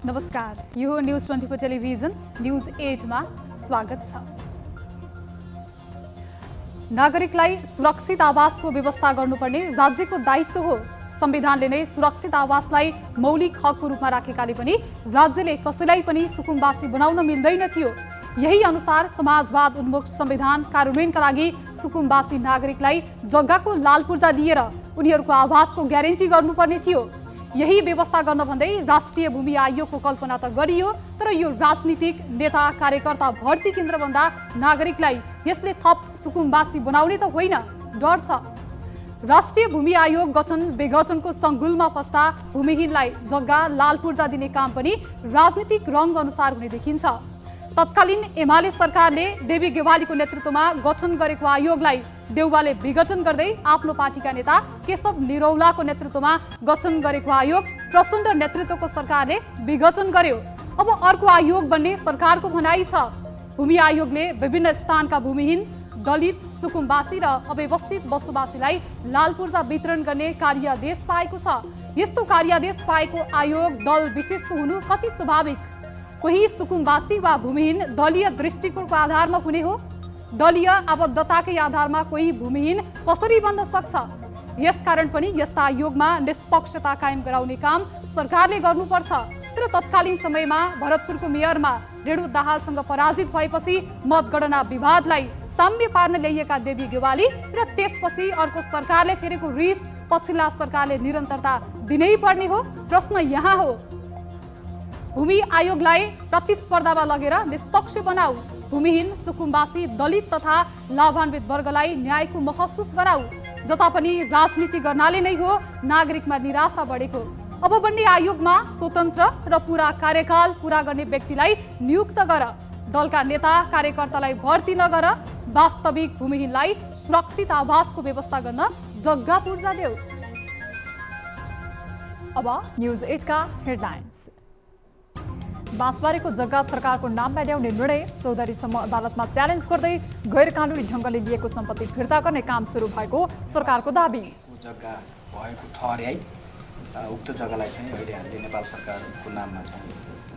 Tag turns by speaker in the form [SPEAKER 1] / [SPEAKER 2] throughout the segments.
[SPEAKER 1] नमस्कार, यो news 24 television news 8 मा स्वागत छ। नागरिकलाई सुरक्षित आवासको व्यवस्था गर्नुपर्ने राज्यको दायित्व हो। संविधानले नै सुरक्षित आवासलाई मौलिक हकको रूपमा राखेकाले पनि राज्यले कसैलाई पनि सुकुम्बासी बनाउन मिल्दैन थियो। यही अनुसार समाजवाद उन्मुख संविधान कार्यान्वयनका लागि सुकुम्बासी नागरिकलाई जग्गाको लालपूर्जा दिएर उनीहरूको आवासको ग्यारेन्टी गर्नुपर्ने थियो। यही व्यवस्था गर्न भन्दै राष्ट्रिय भूमि आयोगको कल्पना त गरियो, तर यो राजनीतिक नेता कार्यकर्ता भर्ती केन्द्र भन्दा नागरिकलाई यसले थप सुकुम्बासी बनाउने त होइन, डर छ। राष्ट्रिय भूमि आयोग गठन विघटनको सङ्गुलमा फस्दा भूमिहीनलाई जग्गा लालपूर्जा दिने काम पनि राजनीतिक रङ अनुसार हुने देखिन्छ। तत्कालीन एमाले सरकारले देवी गेवालीको नेतृत्वमा गठन गरेको आयोगलाई देउवाले विघटन गर्दै आफ्नो पार्टीका नेता केशव निरौलाको नेतृत्वमा गठन गरेको आयोग प्रचण्ड नेतृत्वको सरकारले विघटन गर्यो। अब अर्को आयोग बन्ने सरकारको भनाइ छ। भूमि आयोगले विभिन्न स्थानका भूमिहीन, दलित, सुकुम्बासी र अव्यवस्थित बसोबासीलाई लालपूर्जा वितरण गर्ने कार्यादेश पाएको छ। यस्तो कार्यादेश पाएको आयोग दल विशेषको हुनु कति स्वाभाविक? कोही सुकुम्बासी वा भूमिहीन दलीय दृष्टिकोणको आधारमा हुने हो? दलीय आबद्धताकै आधारमा कोही भूमिहीन कसरी बन्न सक्छ? यसकारण पनि यस्ता आयोगमा निष्पक्षता कायम गराउने काम सरकारले गर्नुपर्छ। तर तत्कालीन समयमा भरतपुरको मेयरमा रेणु दाहालसँग पराजित भएपछि मतगणना विवादलाई साम्य पार्न ल्याइएका देवी गेवाली र त्यसपछि अर्को सरकारले फेरेको रिस पछिल्ला सरकारले निरन्तरता दिनै पर्ने हो? प्रश्न यहाँ हो। भूमि आयोगलाई प्रतिस्पर्धामा लगेर निष्पक्ष बनाऊ। भूमिहीन, सुकुम्बासी, दलित तथा लाभान्वित वर्गलाई न्यायको महसुस गराऊ। जता पनि राजनीति गर्नाले नै हो नागरिकमा निराशा बढेको। अब बन्ने आयोगमा स्वतन्त्र र पूरा कार्यकाल पूरा गर्ने व्यक्तिलाई नियुक्त गर। दलका नेता कार्यकर्तालाई भर्ती नगर। वास्तविक भूमिहीनलाई सुरक्षित आवासको व्यवस्था गर्न जग्गा पूर्जा देऊ।
[SPEAKER 2] अब न्यूज 8 का हेडलाइन्स। बाँसबारीको जग्गा सरकारको नाममा ल्याउने निर्णय। चौधरीसम्म अदालतमा च्यालेन्ज गर्दै गैर कानुनी ढङ्गले लिएको सम्पत्ति फिर्ता गर्ने काम सुरु भएको सरकारको दाबी।
[SPEAKER 3] जग्गा भएको ठहर्याई उक्त जग्गालाई चाहिँ अहिले हामीले नेपाल सरकारको नाममा चाहिँ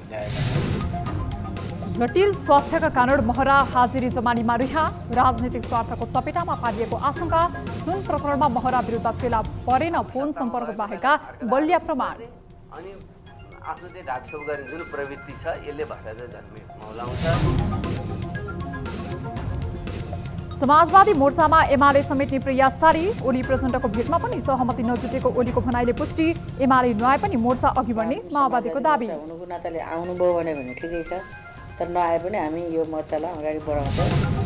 [SPEAKER 3] ल्याएका छौँ।
[SPEAKER 2] जटिल स्वास्थ्यका कारण महरा हाजिरी जमानीमा रिहा। राजनीतिक स्वार्थको चपेटामा पारिएको आशंका। सुन प्रकरणमा महरा विरुद्ध फेला परेन फोन सम्पर्क बाहेकका बलिया प्रमाण।
[SPEAKER 4] आफ्नो चाहिँ ढाकछोप गर्ने जुन प्रवृत्ति छ यसले भ्रष्टाचार जन्मे मौलाउँछ।
[SPEAKER 2] समाजवादी मोर्चामा एमाले समेट्ने प्रयास जारी। ओली प्रचण्डको भेटमा पनि सहमति नजुटेको ओलीको भनाइले पुष्टि। एमाले नआए पनि मोर्चा अघि बढ्ने माओवादीको दाबी।
[SPEAKER 5] हुनुको नाताले आउनुभयो भने ठिकै छ, तर नआए पनि हामी यो मोर्चालाई अगाडि बढाउँछौँ।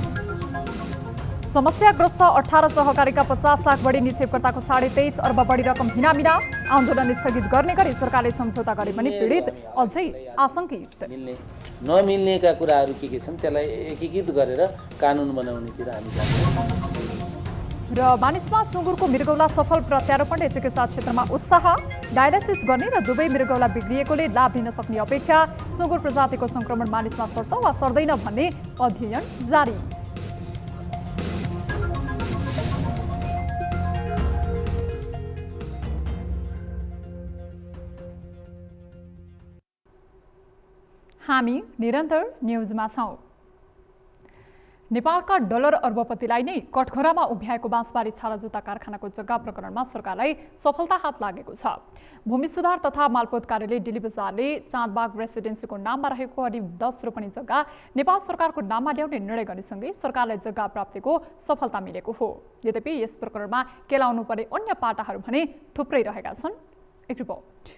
[SPEAKER 2] समस्याग्रस्त 18 सहकारीका 50 लाख बढी निक्षेपकर्ताको 23.5 अर्ब बढी रकम हिनामिना। आन्दोलन स्थगित गर्ने गरी सरकारले सम्झौता गरे पनि पीडित अझै आशंकित।
[SPEAKER 6] नमिल्नेका कुराहरू के छन् त्यसलाई एकीकृत गरेर कानुन बनाउनेतिर हामी जान्छौँ।
[SPEAKER 2] र मानिसमा सुँगुरको मृगौला सफल प्रत्यारोपणले चिकित्सा क्षेत्रमा उत्साह। डायलाइसिस गर्ने र दुवै मृगौला बिग्रिएकोले लाभ लिन सक्ने अपेक्षा। सुँगुर प्रजातिको संक्रमण मानिसमा सर्छ वा सर्दैन भन्ने अध्ययन जारी। हामी निरन्तर न्यूजमा छौँ। नेपालका डलर अर्बपतिलाई नै कठघरामा उभ्याएको बाँसबारी छालाजुत्ता कारखानाको जग्गा प्रकरणमा सरकारलाई सफलता हात लागेको छ। भूमि सुधार तथा मालपोत कार्यालय डिली बजारले चाँदबाग रेसिडेन्सीको नाममा रहेको करिब 10 रोपनी जग्गा नेपाल सरकारको नाममा ल्याउने निर्णय गर्नेसँगै सरकारलाई जग्गा प्राप्तिको सफलता मिलेको हो। यद्यपि यस प्रकरणमा केलाउनु पर्ने अन्य पाटाहरू भने थुप्रै रहेका छन्। एक रिपोर्ट।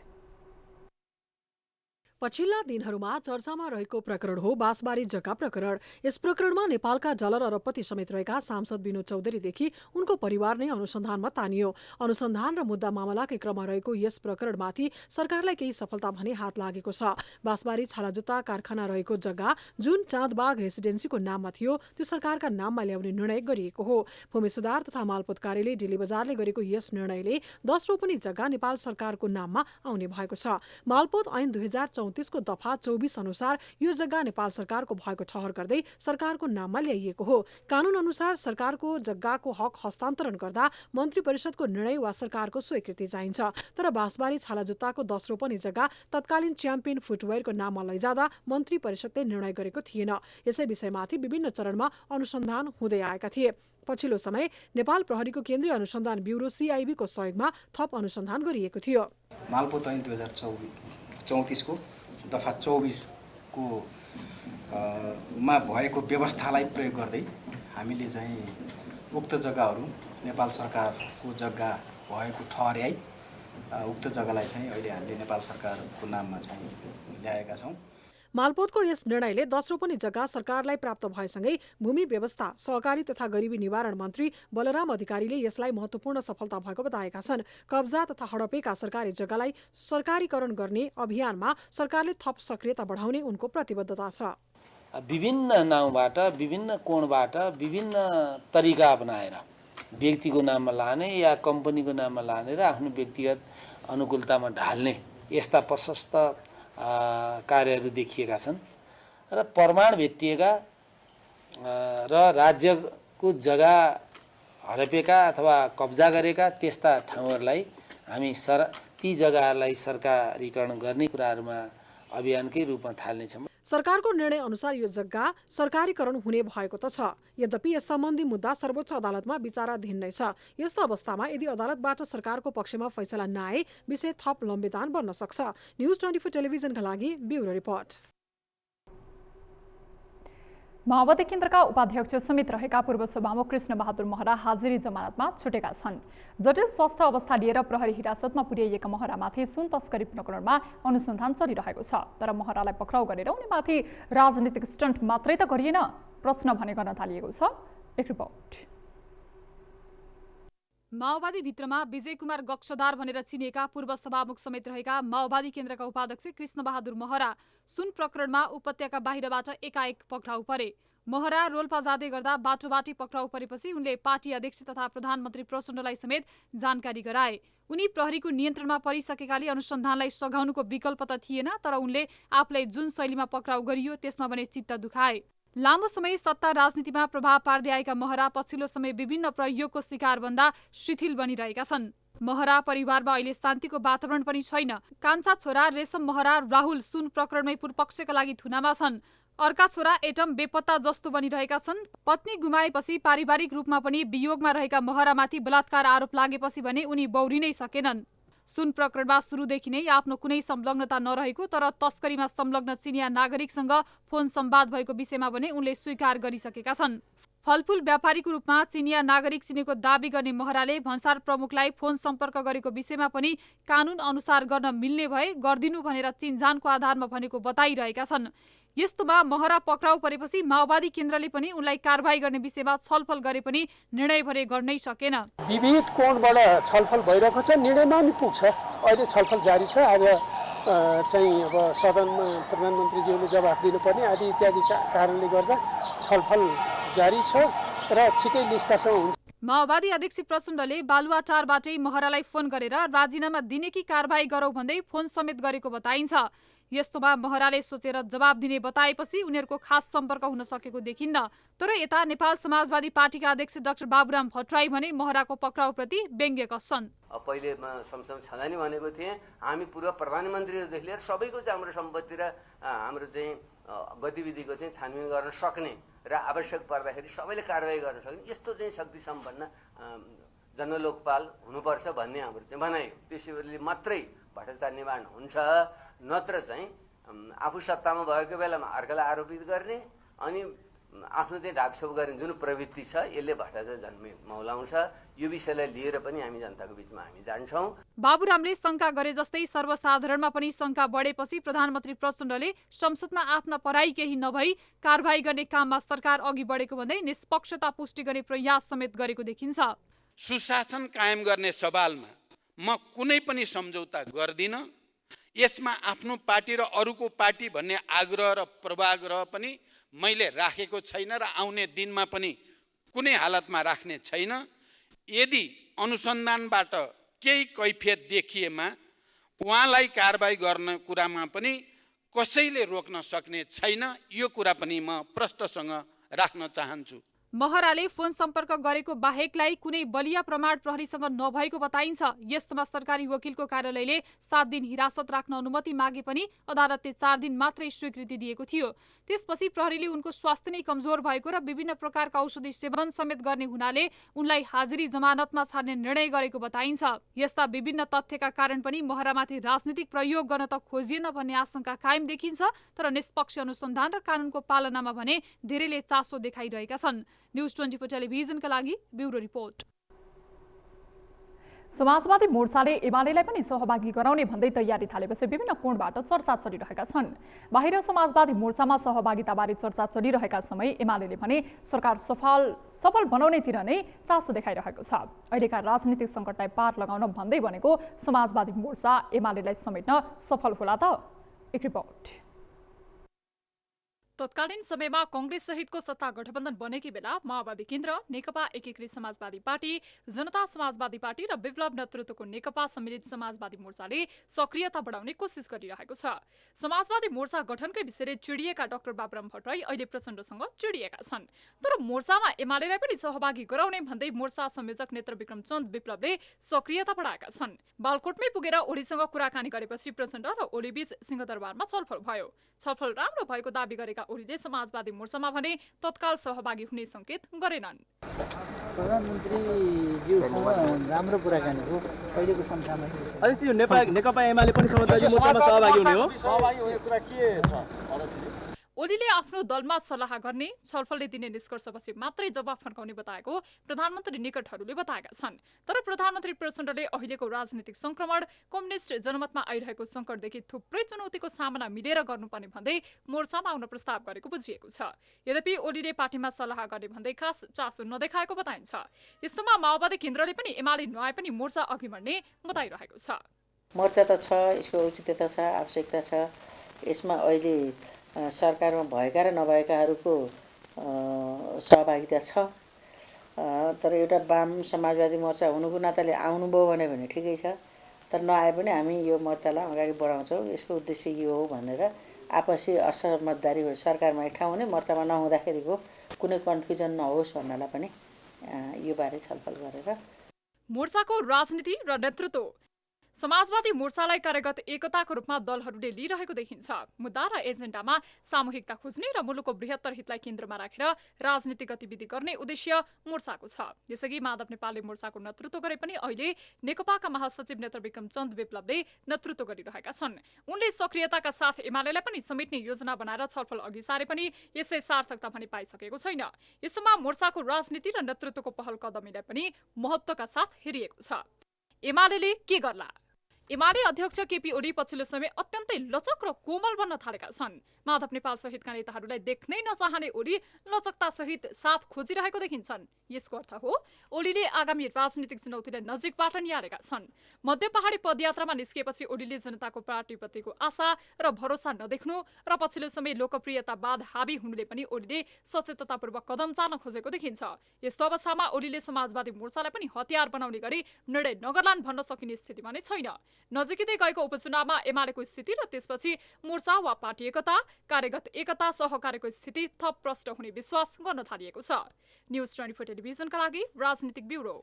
[SPEAKER 7] पछिल्ला दिनहरूमा चर्चामा रहेको प्रकरण हो बाँसबारी जग्गा प्रकरण। यस प्रकरणमा नेपालका डलर अरबपति समेत रहेका सांसद विनोद चौधरीदेखि उनको परिवार नै अनुसन्धानमा तानियो। अनुसन्धान र मुद्दा मामलाकै क्रममा रहेको यस प्रकरणमाथि सरकारलाई केही सफलता भने हात लागेको छ। बाँसबारी छालाजुत्ता कारखाना रहेको जग्गा जुन चाँदबाग रेसिडेन्सीको नाममा थियो त्यो सरकारका नाममा ल्याउने निर्णय गरिएको हो। भूमि सुधार तथा मालपोत कार्यालय डिली बजारले गरेको यस निर्णयले 10 रोपनी जग्गा नेपाल सरकारको नाममा आउने भएको छ। मालपोत ऐन 2014 34 को दफा 24 अनुसार यो जग्गा नेपाल सरकारको भएको ठहर गर्दै सरकारको नाममा ल्याइएको हो। कानून अनुसार सरकारको जग्गाको हक हस्तान्तरण गर्दा मन्त्री परिषदको निर्णय वा सरकारको स्वीकृति चाहिन्छ। तर बाँसबारी छालाजुत्ताको 10 रोपनी जग्गा तत्कालीन च्याम्पियन फुटवेयरको नाममा लैजाँदा मन्त्री परिषदले निर्णय गरेको थिएन। यसै विषयमाथि विभिन्न चरणमा अनुसन्धान हुँदै आएका थिए। पछिल्लो समय नेपाल प्रहरीको केन्द्रीय अनुसन्धान ब्युरो CIB को सहयोगमा थप अनुसन्धान गरिएको थियो।
[SPEAKER 3] मालपोत ऐन 2034 को दफा 24 को मा भएको व्यवस्थालाई प्रयोग गर्दै हामीले चाहिँ उक्त जग्गाहरू नेपाल सरकारको जग्गा भएको ठहर्याई उक्त जग्गालाई चाहिँ अहिले हामीले नेपाल सरकारको नाममा चाहिँ ल्याएका छौँ।
[SPEAKER 7] मालपोतको यस निर्णयले 10 रोपनी जग्गा सरकारलाई प्राप्त भएसँगै भूमि व्यवस्था, सहकारी तथा गरिबी निवारण मन्त्री बलराम अधिकारीले यसलाई महत्त्वपूर्ण सफलता भएको बताएका छन्। कब्जा तथा हडपेका सरकारी जग्गालाई सरकारीकरण गर्ने अभियानमा सरकारले थप सक्रियता बढाउने उनको प्रतिबद्धता छ।
[SPEAKER 6] विभिन्न नाउँबाट, विभिन्न कोणबाट, विभिन्न तरिका अपनाएर व्यक्तिको नाममा लाने या कम्पनीको नाममा लाने र आफ्नो व्यक्तिगत अनुकूलतामा ढाल्ने यस्ता प्रशस्त कार्यहरू देखिएका छन् र प्रमाण भेटिएका र राज्यको जग्गा हडपेका अथवा कब्जा गरेका त्यस्ता ठाउँहरूलाई हामी ती जग्गाहरूलाई सरकारीकरण गर्ने कुराहरूमा अभियानकै रूपमा थाल्नेछौँ।
[SPEAKER 7] सरकारको निर्णय अनुसार यो जग्गा सरकारीकरण हुने भएको त छ। यद्यपि यस सम्बन्धी मुद्दा सर्वोच्च अदालतमा विचाराधीन नै छ। यस्तो अवस्थामा यदि अदालतबाट सरकारको पक्षमा फैसला नआए विषय थप लम्बितान बन्न सक्छ। न्युज 24 टेलिभिजनका लागि ब्युरो रिपोर्ट।
[SPEAKER 2] माओवादी केन्द्रका उपाध्यक्ष समेत रहेका पूर्व सभामुख कृष्ण बहादुर महरा हाजिरी जमानतमा छुटेका छन्। जटिल स्वास्थ्य अवस्था लिएर प्रहरी हिरासतमा पुर्याइएका महरामाथि सुन तस्करी प्रकरणमा अनुसन्धान चलिरहेको छ। तर महरालाई पक्राउ गरेर उनीमाथि राजनीतिक स्टन्ट मात्रै त गरिएन, प्रश्न भने गर्न थालिएको छ। एक रिपोर्ट।
[SPEAKER 1] माओवादी भित्रमा विजय कुमार गक्षदार भनेर चिनिएका पूर्व सभामुख समेत रहेका माओवादी केन्द्रका उपाध्यक्ष कृष्ण बहादुर महरा सुन प्रकरणमा उपत्यका बाहिरबाट एकाएक पक्राउ परे। महरा रोल्पा जाँदै गर्दा बाटोबाटी पक्राउ परेपछि उनले पार्टी अध्यक्ष तथा प्रधानमन्त्री प्रचण्डलाई समेत जानकारी गराए। उनी प्रहरीको नियन्त्रणमा परिसकेकाले अनुसन्धानलाई सघाउनुको विकल्प त थिएन, तर उनले आफूलाई जुन शैलीमा पक्राउ गरियो त्यसमा भने चित्त दुखाए। लामो समय सत्ता राजनीतिमा प्रभाव पार्दै आएका महरा पछिल्लो समय विभिन्न प्रयोगको शिकार बन्दा शिथिल बनिरहेका छन्। महरा परिवारमा अहिले शान्तिको वातावरण पनि छैन। कान्छा छोरा रेशम महरा राहुल सुन प्रकरणमै पूर्वपक्षका लागि थुनामा छन्। अर्का छोरा एटम बेपत्ता जस्तो बनिरहेका छन्। पत्नी गुमाएपछि पारिवारिक रूपमा पनि वियोगमा रहेका महरामाथि बलात्कार आरोप लागेपछि भने उनी बौरिनै सकेनन्। सुन प्रकरणमा सुरुदेखि नै आफ्नो कुनै संलग्नता नरहेको तर तस्करीमा संलग्न चिनिया नागरिकसँग फोन संवाद भएको विषयमा भने उनले स्वीकार गरिसकेका छन्। फलफूल व्यापारीको रूपमा चिनिया नागरिक चिनेको दावी गर्ने महराले भन्सार प्रमुखलाई फोन सम्पर्क गरेको विषयमा पनि कानून अनुसार गर्न मिल्ने भए गरिदिनु भनेर चिन्जानको आधारमा भनेको बताइरहेका छन्। यस्तोमा महरा पक्राउ परेपछि माओवादी केन्द्रले पनि उनलाई कारबाही गर्ने विषयमा छलफल गरे पनि निर्णय भने गर्नै सकेन।
[SPEAKER 8] विविध कोणबाट छलफल भइरहेको छ, निर्णयमा नि पुग्छ। अहिले छलफल जारी छ। आज चाहिँ अब सदनमा प्रधानमन्त्रीज्यूले जवाफ दिनुपर्ने आदि इत्यादि कारणले गर्दा छलफल जारी छ र छिटै निष्कर्ष हुन्छ।
[SPEAKER 1] माओवादी अध्यक्ष प्रचण्डले बालुवाटारबाटै महरालाई फोन गरेर राजीनामा दिने कि कारबाही गरौँ भन्दै फोन समेत गरेको बताइन्छ। यस्तोमा महराले सोचेर जवाब दिने बताएपछि उनीहरूको खास सम्पर्क हुन सकेको देखिन्न। तर यता नेपाल समाजवादी पार्टीका अध्यक्ष डाक्टर बाबुराम भट्टराई भने महराको पक्राउप्रति व्यङ्ग्य कस्छन्।
[SPEAKER 4] पहिले संसद छँदा नि भनेको थिएँ, हामी पूर्व प्रधानमन्त्रीदेखि लिएर सबैको चाहिँ हाम्रो सम्पत्ति र हाम्रो चाहिँ गतिविधिको चाहिँ छानबिन गर्न सक्ने र आवश्यक पर्दाखेरि सबैले कारवाही गर्न सक्ने यस्तो चाहिँ शक्ति सम्पन्न जनलोकपाल हुनुपर्छ भन्ने हाम्रो चाहिँ भनाइ हो। त्यसैले मात्रै भ्रष्टाचार निवारण हुन्छ, नत्र चाहिँ आफू सत्तामा भएको बेलामा अर्कालाई आरोपित गर्ने अनि आफ्नो चाहिँ ढाकछोप गर्ने जुन प्रवृत्ति छ यसले भ्रष्टाचार जन्मे मौलाउँछ। यो विषयलाई लिएर पनि हामी जनताको बिचमा हामी जान्छौँ।
[SPEAKER 1] बाबुरामले शङ्का गरे जस्तै सर्वसाधारणमा पनि शङ्का बढेपछि प्रधानमन्त्री प्रचण्डले संसदमा आफ्ना पराई केही नभई कारबाही गर्ने काममा सरकार अघि बढेको भन्दै निष्पक्षता पुष्टि गर्ने प्रयास समेत गरेको देखिन्छ।
[SPEAKER 9] सुशासन कायम गर्ने सवालमा म कुनै पनि सम्झौता गर्दिन। यसमा आफ्नो पार्टी र अरूको पार्टी भन्ने आग्रह र पूर्वाग्रह पनि मैले राखेको छैन र आउने दिनमा पनि कुनै हालतमा राख्ने छैन। यदि अनुसन्धानबाट केही कैफियत देखिएमा उहाँलाई कारबाही गर्ने कुरामा पनि कसैले रोक्न सक्ने छैन। यो कुरा पनि म प्रष्टसँग राख्न चाहन्छु।
[SPEAKER 1] महराले फोन सम्पर्क गरेको बाहेकलाई कुनै बलिया प्रमाण प्रहरीसँग नभएको बताइन्छ। यस्तोमा सरकारी वकिलको कार्यालयले 7 दिन हिरासत राख्न अनुमति मागे पनि अदालतले 4 दिन मात्रै स्वीकृति दिएको थियो। त्यसपछि प्रहरीले उनको स्वास्थ्य नै कमजोर भएको र विभिन्न प्रकारका औषधि सेवन समेत गर्ने हुनाले उनलाई हाजिरी जमानतमा छाड्ने निर्णय गरेको बताइन्छ। यस्ता विभिन्न तथ्यका कारण पनि महरामाथि राजनीतिक प्रयोग गर्न त खोजिएन भन्ने आशंका कायम देखिन्छ। तर निष्पक्ष अनुसन्धान र कानुनको पालनामा भने धेरैले चासो देखाइरहेका छन्। न्यूज 24 टेलिभिजनका लागि ब्युरो रिपोर्ट।
[SPEAKER 2] समाजवादी मोर्चाले एमालेलाई पनि सहभागी गराउने भन्दै तयारी थालेपछि विभिन्न कोणबाट चर्चा चलिरहेका छन्। बाहिर समाजवादी मोर्चामा सहभागिताबारे चर्चा चलिरहेका समय एमालेले भने सरकार सफल बनाउनेतिर नै चासो देखाइरहेको छ। अहिलेका राजनीतिक सङ्कटलाई पार लगाउन भन्दै भनेको समाजवादी मोर्चा एमालेलाई समेट्न सफल होला त? एक रिपोर्ट। तत्कालीन समयमा कांग्रेस सहितको सत्ता गठबन्धन बनेकी बेला माओवादी केन्द्र, नेकपा एकीकृत समाजवादी पार्टी, जनता समाजवादी पार्टी र विप्लव नेतृत्वको नेकपा सम्मिलित समाजवादी मोर्चाले सक्रियता बढाउने कोसिस गरिरहेको छ। समाजवादी मोर्चा गठनकै विषयले चिडिएका डाक्टर बाबुराम भट्टराई अहिले प्रचण्डसँग चिडिएका छन्। तर मोर्चामा एमालेलाई पनि सहभागी गराउने भन्दै मोर्चा संयोजक नेत्र विक्रमचन्द विप्लवले सक्रियता बढाएका छन्। बालकोटमै पुगेर ओलीसँग कुराकानी गरेपछि प्रचण्ड र ओलीबीच सिंहदरबारमा छलफल भयो। छलफल राम्रो भएको दाबी गरेका ओलीले समाजवादी मोर्चामा भने तत्काल सहभागी हुने संकेत गरेनन्।
[SPEAKER 10] प्रधानमन्त्रीज्यूसँग राम्रो कुराकानी हो। अहिलेको समसामयिक
[SPEAKER 11] नेकपा एमाले पनि समाजवादी मोर्चामा सहभागी हुने हो।
[SPEAKER 10] कुरा के छ?
[SPEAKER 1] ओलीले आफ्नो दलमा सल्लाह गर्ने, छलफलले दिने निष्कर्षपछि मात्रै जवाफ फर्काउने बताएको प्रधानमन्त्री निकटहरूले बताएका छन्। तर प्रधानमन्त्री प्रचण्डले अहिलेको राजनीतिक संक्रमण, कम्युनिस्ट जनमतमा आइरहेको सङ्कटदेखि थुप्रै चुनौतीको सामना मिलेर गर्नुपर्ने भन्दै मोर्चामा आउन प्रस्ताव गरेको बुझिएको छ। यद्यपि ओलीले पार्टीमा सल्लाह गर्ने भन्दै खास चासो नदेखाएको बताइन्छ। यस्तोमा माओवादी केन्द्रले पनि एमाले नआए पनि मोर्चा अघि बढ्ने बताइरहेको छ।
[SPEAKER 5] मोर्चा त छ, यसको औचित्यता छ, आवश्यकता छ। यसमा अहिले सरकारमा भएका र नभएकाहरूको सहभागिता छ। तर एउटा वाम समाजवादी मोर्चा हुनुको नाताले आउनुभयो भने ठिकै छ। तर नआए पनि हामी यो मोर्चालाई अगाडि बढाउँछौँ, यसको उद्देश्य यो हो भनेर आपसी असहमतदारी सरकारमा एक ठाउँ हुने, मोर्चामा नहुँदाखेरिको कुनै कन्फ्युजन नहोस् भन्नलाई पनि यो बारे छलफल गरेर
[SPEAKER 1] मोर्चाको राजनीति र नेतृत्व समाजवादी मोर्चालाई कार्यगत एकताको रूपमा दलहरूले लिइरहेको देखिन्छ। मुद्दा र एजेन्डामा सामूहिकता खोज्ने र मुलुकको बृहत्तर हितलाई केन्द्रमा राखेर राजनीतिक गतिविधि गर्ने उद्देश्य मोर्चाको छ। यसअघि माधव नेपालले मोर्चाको नेतृत्व गरे पनि अहिले नेकपाका महासचिव नेत्र विक्रमचन्द विप्लवले नेतृत्व गरिरहेका छन्। उनले सक्रियताका साथ एमालेलाई पनि समेट्ने योजना बनाएर छलफल अघि सारे पनि यसले सार्थकता भने पाइसकेको छैन। यस्तोमा मोर्चाको राजनीति र नेतृत्वको पहल कदमीलाई पनि महत्त्वका साथ हेरिएको छ। एमालेले के गर्ला? एमाले अध्यक्ष केपी ओली पछिल्लो समय अत्यन्तै लचक र कोमल बन्न थालेका छन्। माधव नेपाल सहितका नेताहरूलाई देख्नै नचाहने ओली लचकता सहित साथ खोजिरहेको देखिन्छन्। यसको अर्थ हो ओलीले आगामी राजनीतिक चुनौतीलाई नजिकबाट निहालेका छन्। मध्य पहाडी पदयात्रामा निस्किएपछि ओलीले जनताको पार्टीप्रतिको आशा र भरोसा नदेख्नु र पछिल्लो समय लोकप्रियतावाद हाबी हुनुले पनि ओलीले सचेततापूर्वक कदम चाल्न खोजेको देखिन्छ। यस्तो अवस्थामा ओलीले समाजवादी मोर्चालाई पनि हतियार बनाउने गरी निर्णय नगर्लान् भन्न सकिने स्थितिमा नै छैन। नजिकै गएको उपचुनावमा एमालेको स्थिति र त्यसपछि मोर्चा वा पार्टी एकता, कार्यगत एकता, सहकार्यको स्थिति थप प्रष्ट हुने विश्वास गर्न थालिएको छ। न्यूज 24 टेलिभिजनका लागि राजनीतिक ब्युरो।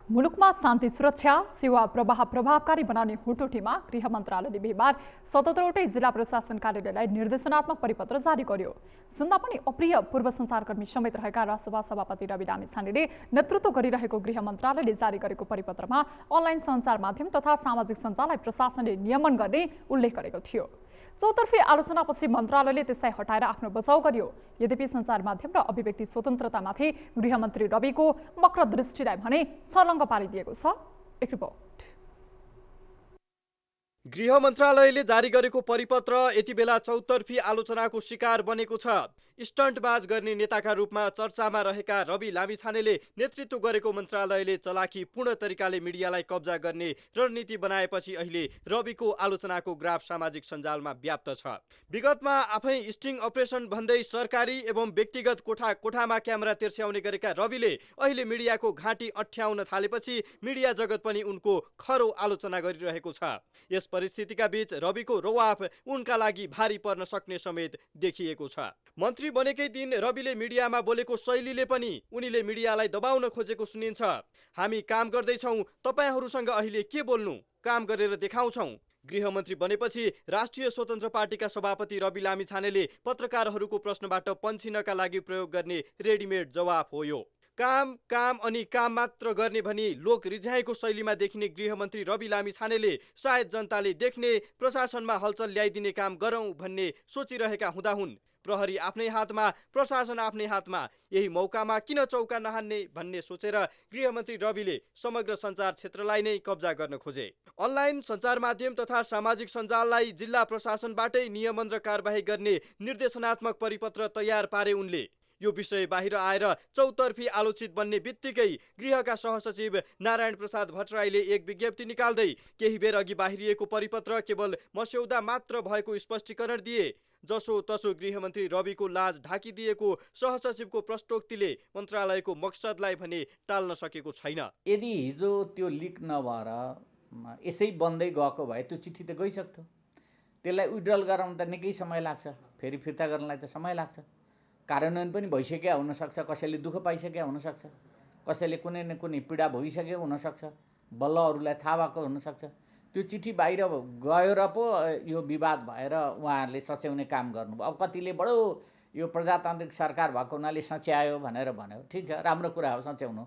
[SPEAKER 2] मुलुकमा शान्ति सुरक्षा सेवा प्रवाह प्रभावकारी बनाउने हुटोटीमा गृह मन्त्रालयले बिहिबार 77वटै जिल्ला प्रशासन कार्यालयलाई निर्देशनात्मक परिपत्र जारी गर्यो। सुन्दा पनि अप्रिय पूर्व सञ्चारकर्मी समेत रहेका राष्ट्रसभा सभापति रवि लामिछानेले नेतृत्व गरिरहेको गृह मन्त्रालयले जारी गरेको परिपत्रमा अनलाइन सञ्चार माध्यम तथा सामाजिक सञ्जाललाई प्रशासनले नियमन गर्ने उल्लेख गरेको थियो। चौतर्फी आलोचनापछि मन्त्रालयले त्यसलाई हटाएर आफ्नो बचाउ गर्यो। यद्यपि सञ्चार माध्यम र अभिव्यक्ति स्वतन्त्रतामाथि गृहमन्त्री रविको वक्र दृष्टिलाई भने छलङ्ग पारिदिएको छ। एक रिपोर्ट।
[SPEAKER 11] गृह मन्त्रालयले जारी गरेको परिपत्र यति बेला चौतर्फी आलोचनाको शिकार बनेको छ।
[SPEAKER 12] स्टन्टबाज गर्ने नेताका रूपमा चर्चामा रहेका रवि लामिछानेले नेतृत्व गरेको मन्त्रालयले चलाखीपूर्ण तरिकाले मिडियालाई कब्जा गर्ने रणनीति बनाएपछि अहिले रविको आलोचनाको ग्राफ सामाजिक सञ्जालमा व्याप्त छ। विगतमा आफै स्टिङ अपरेसन भन्दै सरकारी एवं व्यक्तिगत कोठामा क्यामेरा तेर्स्याउने गरेका रविले अहिले मिडियाको घाँटी अठ्याउन थालेपछि मिडिया जगत पनि उनको खरो आलोचना गरिरहेको छ। यस परिस्थितिका बीच रविको रौआफ उनका लागि भारी पर्न सक्ने समेत देखिएको छ। मन्त्री बनेकै दिन रविले मिडियामा बोलेको शैलीले पनि उनीले मिडियालाई दबाउन खोजेको सुनिन्छ। हामी काम गर्दैछौँ, तपाईहरूसँग अहिले के बोल्नु, काम गरेर देखाउँछौँ। गृहमन्त्री बनेपछि राष्ट्रिय स्वतन्त्र पार्टीका सभापति रवि लामिछानेले पत्रकारहरूको प्रश्नबाट पन्छिनका लागि प्रयोग गर्ने रेडिमेड जवाफ हो यो। काम काम अनि काम मात्र गर्ने भनी लोक रिझाएको शैलीमा देखिने गृहमन्त्री रवि लामिछानेले सायद जनताले देख्ने प्रशासनमा हलचल ल्याइदिने काम गरौँ भन्ने सोचिरहेका हुँदा हुन्। प्रहरी आफ्नै हातमा, प्रशासन आफ्नै हातमा, यही मौकामा किन चौका नहान्ने भन्ने सोचेर गृहमन्त्री रविले समग्र सञ्चार क्षेत्रलाई नै कब्जा गर्न खोजे। अनलाइन सञ्चार माध्यम तथा सामाजिक सञ्जाललाई जिल्ला प्रशासनबाटै नियमन र कारबाही गर्ने निर्देशनात्मक परिपत्र तयार पारे उनले। यो विषय बाहिर आएर चौतर्फी आलोचित बन्ने बित्तिकै गृहका सहसचिव नारायण प्रसाद भट्टराईले एक विज्ञप्ति निकाल्दै केही बेर अघि बाहिरिएको परिपत्र केवल मस्यौदा मात्र भएको स्पष्टीकरण दिए। जसो तसो गृहमन्त्री रविको लाज ढाकिदिएको सहसचिवको प्रश्नोक्तिले मन्त्रालयको मकसदलाई भने टाल्न सकेको छैन।
[SPEAKER 13] यदि हिजो त्यो लिक नभएर यसै बन्दै गएको भए त्यो चिठी त गइसक्थ्यो। त्यसलाई विड्रल गराउन त निकै समय लाग्छ, फेरि फिर्ता गर्नलाई त समय लाग्छ। कार्यान्वयन पनि भइसक्यो हुनसक्छ, कसैले दुःख पाइसक्यो हुनसक्छ, कसैले कुनै न कुनै पीडा भइसक्यो हुनसक्छ, बल्ल अरूलाई थाहा भएको हुनसक्छ। त्यो चिठी बाहिर गयो र पो यो विवाद भएर उहाँहरूले सच्याउने काम गर्नुभयो। अब कतिले बडो यो प्रजातान्त्रिक सरकार भएको हुनाले सच्यायो भनेर भन्यो, ठिक छ, राम्रो कुरा हो सच्याउनु।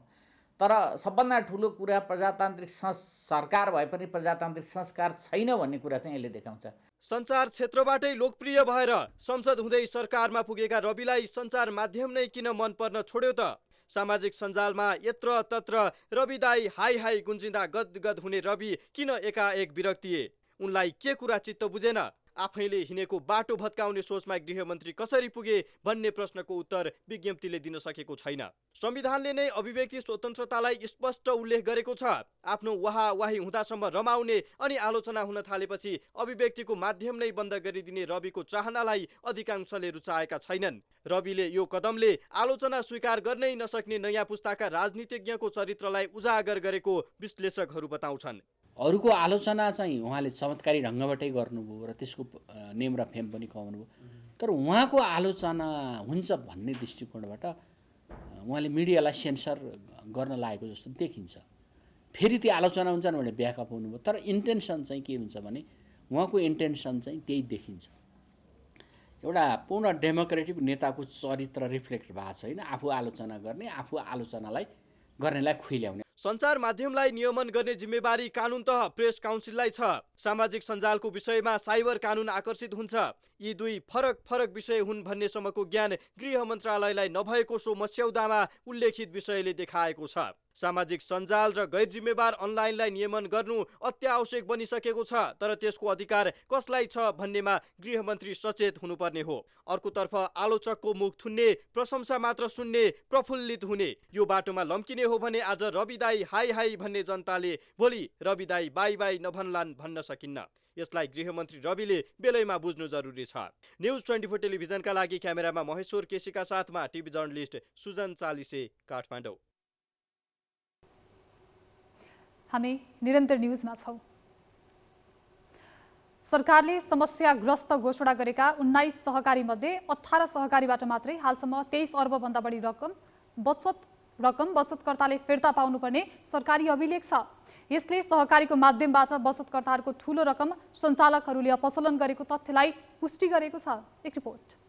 [SPEAKER 13] तर सबभन्दा ठुलो कुरा प्रजातान्त्रिक सरकार भए पनि प्रजातान्त्रिक संस्कार छैन भन्ने कुरा चाहिँ यसले देखाउँछ।
[SPEAKER 12] सञ्चार क्षेत्रबाटै लोकप्रिय भएर संसद हुँदै सरकारमा पुगेका रविलाई सञ्चार माध्यम नै किन मन पर्न छोड्यो त? सामाजिक सञ्जालमा यत्र तत्र रविदाई हाई हाई गुन्जिँदा गदगद हुने रवि किन एकाएक विरक्तिए? उनलाई के कुरा चित्त बुझेन? आफैले हिँडेको बाटो भत्काउने सोचमा गृहमन्त्री कसरी पुगे भन्ने प्रश्नको उत्तर विज्ञप्तिले दिन सकेको छैन। संविधानले नै अभिव्यक्ति स्वतन्त्रतालाई स्पष्ट उल्लेख गरेको छ। आफ्नो वाहावाही हुँदासम्म रमाउने अनि आलोचना हुन थालेपछि अभिव्यक्तिको माध्यम नै बन्द गरिदिने रविको चाहनालाई अधिकांशले रुचाएका छैनन्। रविले यो कदमले आलोचना स्वीकार गर्नै नसक्ने नयाँ पुस्ताका राजनीतिज्ञको चरित्रलाई उजागर गरेको विश्लेषकहरू बताउँछन्।
[SPEAKER 14] अरूको आलोचना चाहिँ उहाँले चमत्कारी ढङ्गबाटै गर्नुभयो र त्यसको नेम र फेम पनि कमाउनुभयो। तर उहाँको आलोचना हुन्छ भन्ने दृष्टिकोणबाट उहाँले मिडियालाई सेन्सर गर्न लागेको जस्तो देखिन्छ। फेरि ती आलोचना हुन्छन् भने ब्याकअप हुनुभयो। तर इन्टेन्सन चाहिँ के हुन्छ भने उहाँको इन्टेन्सन चाहिँ त्यही देखिन्छ। एउटा पूर्ण डेमोक्रेटिक नेताको चरित्र रिफ्लेक्ट भएको छैन। आफू आलोचना गर्ने, आफू आलोचनालाई गर्नेलाई खुइल्याउने।
[SPEAKER 12] सञ्चार माध्यमलाई नियमन गर्ने जिम्मेवारी कानुनतः प्रेस काउन्सिललाई छ। सामाजिक सञ्जालको विषयमा साइबर कानुन आकर्षित हुन्छ। यी दुई फरक फरक विषय हुन् भन्ने सम्मको ज्ञान गृह मन्त्रालयलाई नभएको सो मस्यौदामा उल्लेखित विषयले देखाएको छ। सामाजिक सञ्जाल र गैर जिम्मेवार अनलाइनलाई नियमन गर्नु अत्यावश्यक बनिसकेको छ। तर त्यसको अधिकार कसलाई छ भन्नेमा गृहमन्त्री सचेत हुनुपर्ने हो। अर्कोतर्फ आलोचकको मुख थुन्ने, प्रशंसा मात्र सुन्ने, प्रफुल्लित हुने यो बाटोमा लम्किने हो भने आज रविदाई हाई हाई भन्ने जनताले भोलि रविदाई बाई बाई नभन्लान् भन्न सकिन्न। यसलाई गृहमन्त्री रविले बेलैमा बुझ्नु जरुरी छ। न्युज 24 टेलिभिजनका लागि क्यामेरामा महेश्वर केसीका साथमा टिभी जर्नलिस्ट सुजन चालिसे, काठमाडौँ।
[SPEAKER 1] हामी निरन्तर न्युजमा छौं। सरकारले समस्याग्रस्त घोषणा गरेका 19 सहकारी मध्ये 18 सहकारीबाट मात्रै हालसम्म 23 अर्ब भन्दा बढी रकम बचतकर्ताले फिर्ता पाउनुपर्ने सरकारी अभिलेख छ। यसले सहकारीको माध्यमबाट बचतकर्ताहरूको ठूलो रकम सञ्चालकहरूले अपसलन गरेको तथ्यलाई पुष्टि गरेको छ। एक रिपोर्ट।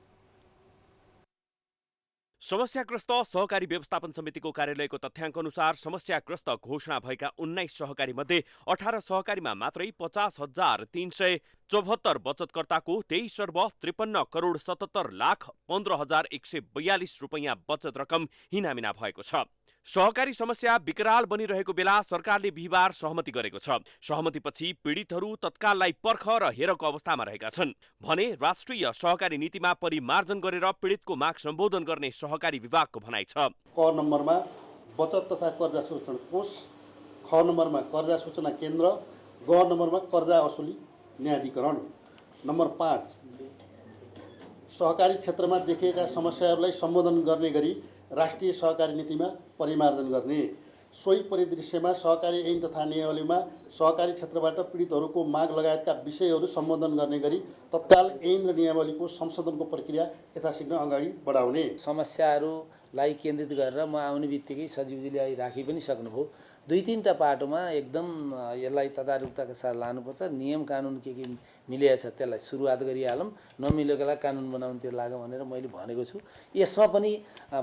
[SPEAKER 15] समस्याग्रस्त सहकारी व्यवस्थापन समितिको कार्यालयको तथ्याङ्क अनुसार समस्याग्रस्त घोषणा भएका 19 सहकारी मध्ये 18 सहकारीमा मात्रै 50,374 बचतकर्ताको 23 अर्ब 53 करोड 77 लाख 15,142 रुपैयाँ बचत रकम हिनामिना भएको छ। सहकारी समस्या विकराल बनिरहेको बेला सरकारले बिहिबार सहमति गरेको छ। सहमतिपछि पीडितहरू तत्काललाई पर्ख र हेरको अवस्थामा रहेका छन् भने राष्ट्रिय सहकारी नीतिमा परिमार्जन गरेर पीडितको माग सम्बोधन गर्ने सहकारी विभागको भनाइ छ।
[SPEAKER 16] क नम्बरमा बचत तथा कर्जा सूचना कोष, ख नम्बरमा कर्जा सूचना केन्द्र, ग नम्बरमा कर्जा असुली न्यायाधिकरण। नम्बर 5 सहकारी क्षेत्रमा देखिएका समस्याहरूलाई सम्बोधन गर्ने गरी राष्ट्रिय सहकारी नीतिमा परिमार्जन गर्ने। सोही परिदृश्यमा सहकारी ऐन तथा नियमावलीमा सहकारी क्षेत्रबाट पीडितहरूको माग लगायतका विषयहरू सम्बोधन गर्ने गरी तत्काल ऐन र नियमावलीको संशोधनको प्रक्रिया यथाशीघ्र अगाडि बढाउने।
[SPEAKER 6] समस्याहरूलाई केन्द्रित गरेर म आउने बित्तिकै सचिवजीले अहिले राखि पनि सक्नुभयो। 2-3टा पाटोमा एकदम यसलाई तदारुकताका साथ लानुपर्छ। नियम कानुन के मिलेको छ त्यसलाई सुरुवात गरिहालौँ, नमिलेकोलाई कानुन बनाउनुतिर लाग्यो भनेर मैले भनेको छु। यसमा पनि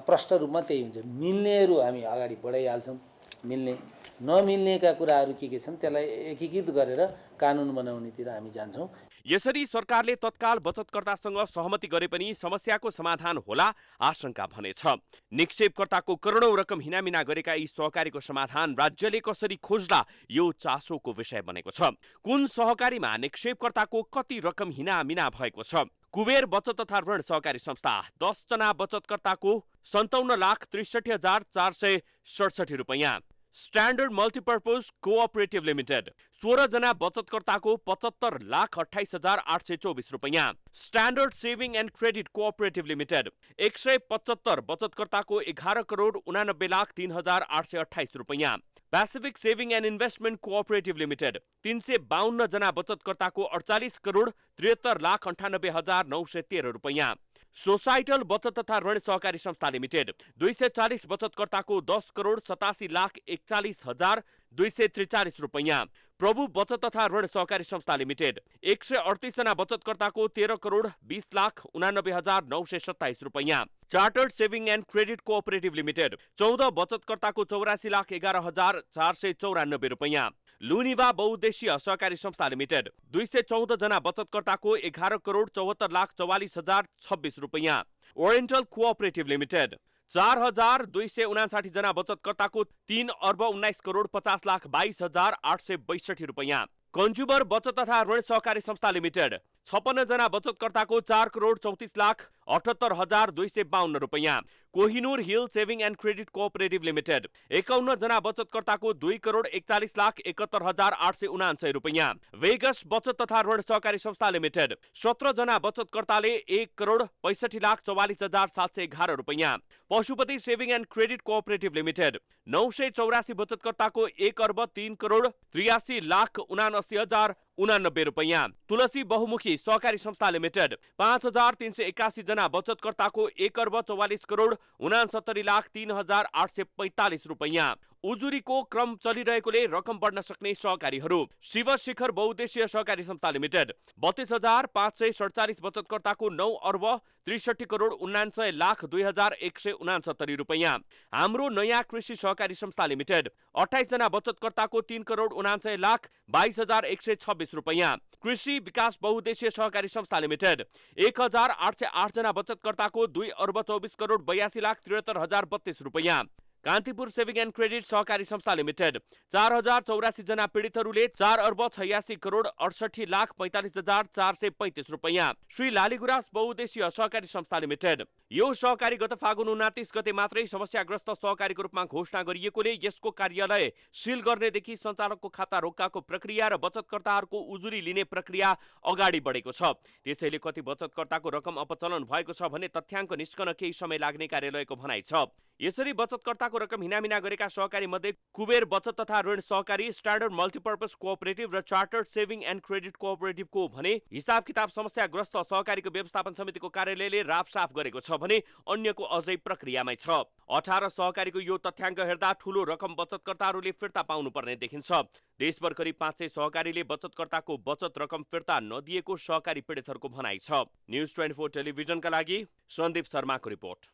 [SPEAKER 6] प्रष्ट रूपमा त्यही हुन्छ। मिल्नेहरू हामी अगाडि बढाइहाल्छौँ, मिल्ने नमिल्नेका कुराहरू के छन् त्यसलाई एकीकृत गरेर कानुन बनाउनेतिर हामी जान्छौँ।
[SPEAKER 15] यसरी सरकारले तत्काल बचतकर्तासँग सहमति गरे पनि समस्याको समाधान होला आशंका भने छ। निक्षेपकर्ताको करोडौं रकम हिनामिना गरेका यी सहकारीको समाधान राज्यले कसरी खोज्ला यो चासोको विषय बनेको छ। कुन सहकारीमा निक्षेपकर्ताको कति रकम हिनामिना भएको छ? कुबेर बचत तथा ऋण सहकारी संस्था 10 जना बचतकर्ताको 57,63,467 रुपैयाँ। स्ट्यान्डर्ड मल्टिपर्पज कोअपरेटिभ लिमिटेड 16 जना बचतकर्ताको 75,28,824 रुपैयाँ। Standard saving and credit cooperative limited 175 बचतकर्ताको 11,89,03,828 रुपैयाँ। Pacific saving and investment cooperative limited 352 जना बचतकर्ताको 48,73,98,913 रुपैयाँ। सोसाइटल बचत तथा ऋण सहकारी संस्था लिमिटेड 240 बचतकर्ताको 10,87,41,243 रुपैयाँ। प्रभु बचत तथा ऋण सहकारी संस्था लिमिटेड 138 जना बचतकर्ताको 13,20,89,927 रुपैयाँ। Chartered saving and credit cooperative limited 14 बचतकर्ताको 84,11,494 रुपैयाँ। लुनिभा बहुद्देशीय सहकारी संस्था लिमिटेड 214 जना बचतकर्ताको 11,74,44,026 रुपैयाँ। ओरिएन्टल कोअपरेटिभ लिमिटेड 4,259 जना बचतकर्ताको 3,19,50,22,862 रुपैयाँ। कन्ज्युमर बचत तथा ऋण सहकारी संस्था लिमिटेड 56 जना बचतकर्ताको 4,34,78,252 रुपैयाँ। Kohinoor hill saving and credit cooperative limited 51 जना बचतकर्ताको 2,41,71,879 रुपैयाँ। वेगस बचत तथा ऋण सहकारी संस्था लिमिटेड 17 जना बचतकर्ताले 1,65,44,711 रुपैयाँ। Pashupati saving and credit cooperative limited 984 बचतकर्ताको 1,03,83,79,089 रुपैयाँ। तुलसी बहुमुखी सहकारी संस्था लिमिटेड 5,381 जना बचतकर्ताको 1,44,69,03,845 रुपैयाँ। उजुरीको क्रम चलिरहेकोले रकम बढ्न सक्ने सहकारीहरू शिवशिखर बहुद्देशीय सहकारी संस्था लिमिटेड 32,547 बचतकर्ताको 9,63,49,02,169 रुपैयाँ। हाम्रो नयाँ कृषि सहकारी संस्था लिमिटेड 28 जना बचतकर्ताको 3,49,22,126 रुपैयाँ। कृषि विकास बहुद्देशीय सहकारी संस्था लिमिटेड 1,808 जना बचतकर्ताको 2,24,82,73,032 रुपैयाँ। कान्तिपुर सेभिङ एन्ड क्रेडिट सहकारी संस्था लिमिटेड 4,084 जना पीडितहरूले 4,86,68,45,435 रुपैयाँ। श्री लालीगुराँस बहुद्देशीय सहकारी संस्था लिमिटेड यो सहकारी गत फागुन 29 गते मात्रै समस्याग्रस्त सहकारीको रूपमा घोषणा गरिएकोले यसको कार्यालय सिल गर्नेदेखि सञ्चालकको खाता रोक्काको प्रक्रिया र बचतकर्ताहरूको उजुरी लिने प्रक्रिया अगाडि बढेको छ। त्यसैले कति बचतकर्ताको रकम अपचलन भएको छ भने तथ्याङ्क निस्कन केही समय लाग्ने कार्यालयको भनाइ छ। यसरी बचतकर्ताको रकम हिनामिना गरेका सहकारी मध्ये कुबेर बचत तथा ऋण सहकारी, स्ट्यान्डर्ड मल्टिपर्पज कोअपरेटिभ र चार्टर्ड सेभिङ एन्ड क्रेडिट कोअपरेटिभको भने हिसाब किताब समस्याग्रस्त सहकारीको व्यवस्थापन समितिको कार्यालयले रापसाफ गरेको छ भने अन्यको अझै प्रक्रियामै छ। 18 सहकारीको यो तथ्याङ्क हेर्दा ठूलो रकम बचतकर्ताहरूले फिर्ता पाउनुपर्ने देखिन्छ। देशभर करिब 500 सहकारीले बचतकर्ताको बचत रकम फिर्ता नदिएको सहकारी पीडितहरूको भनाइ छ। न्युज 24 टेलिभिजनका लागि सन्दीप शर्माको रिपोर्ट।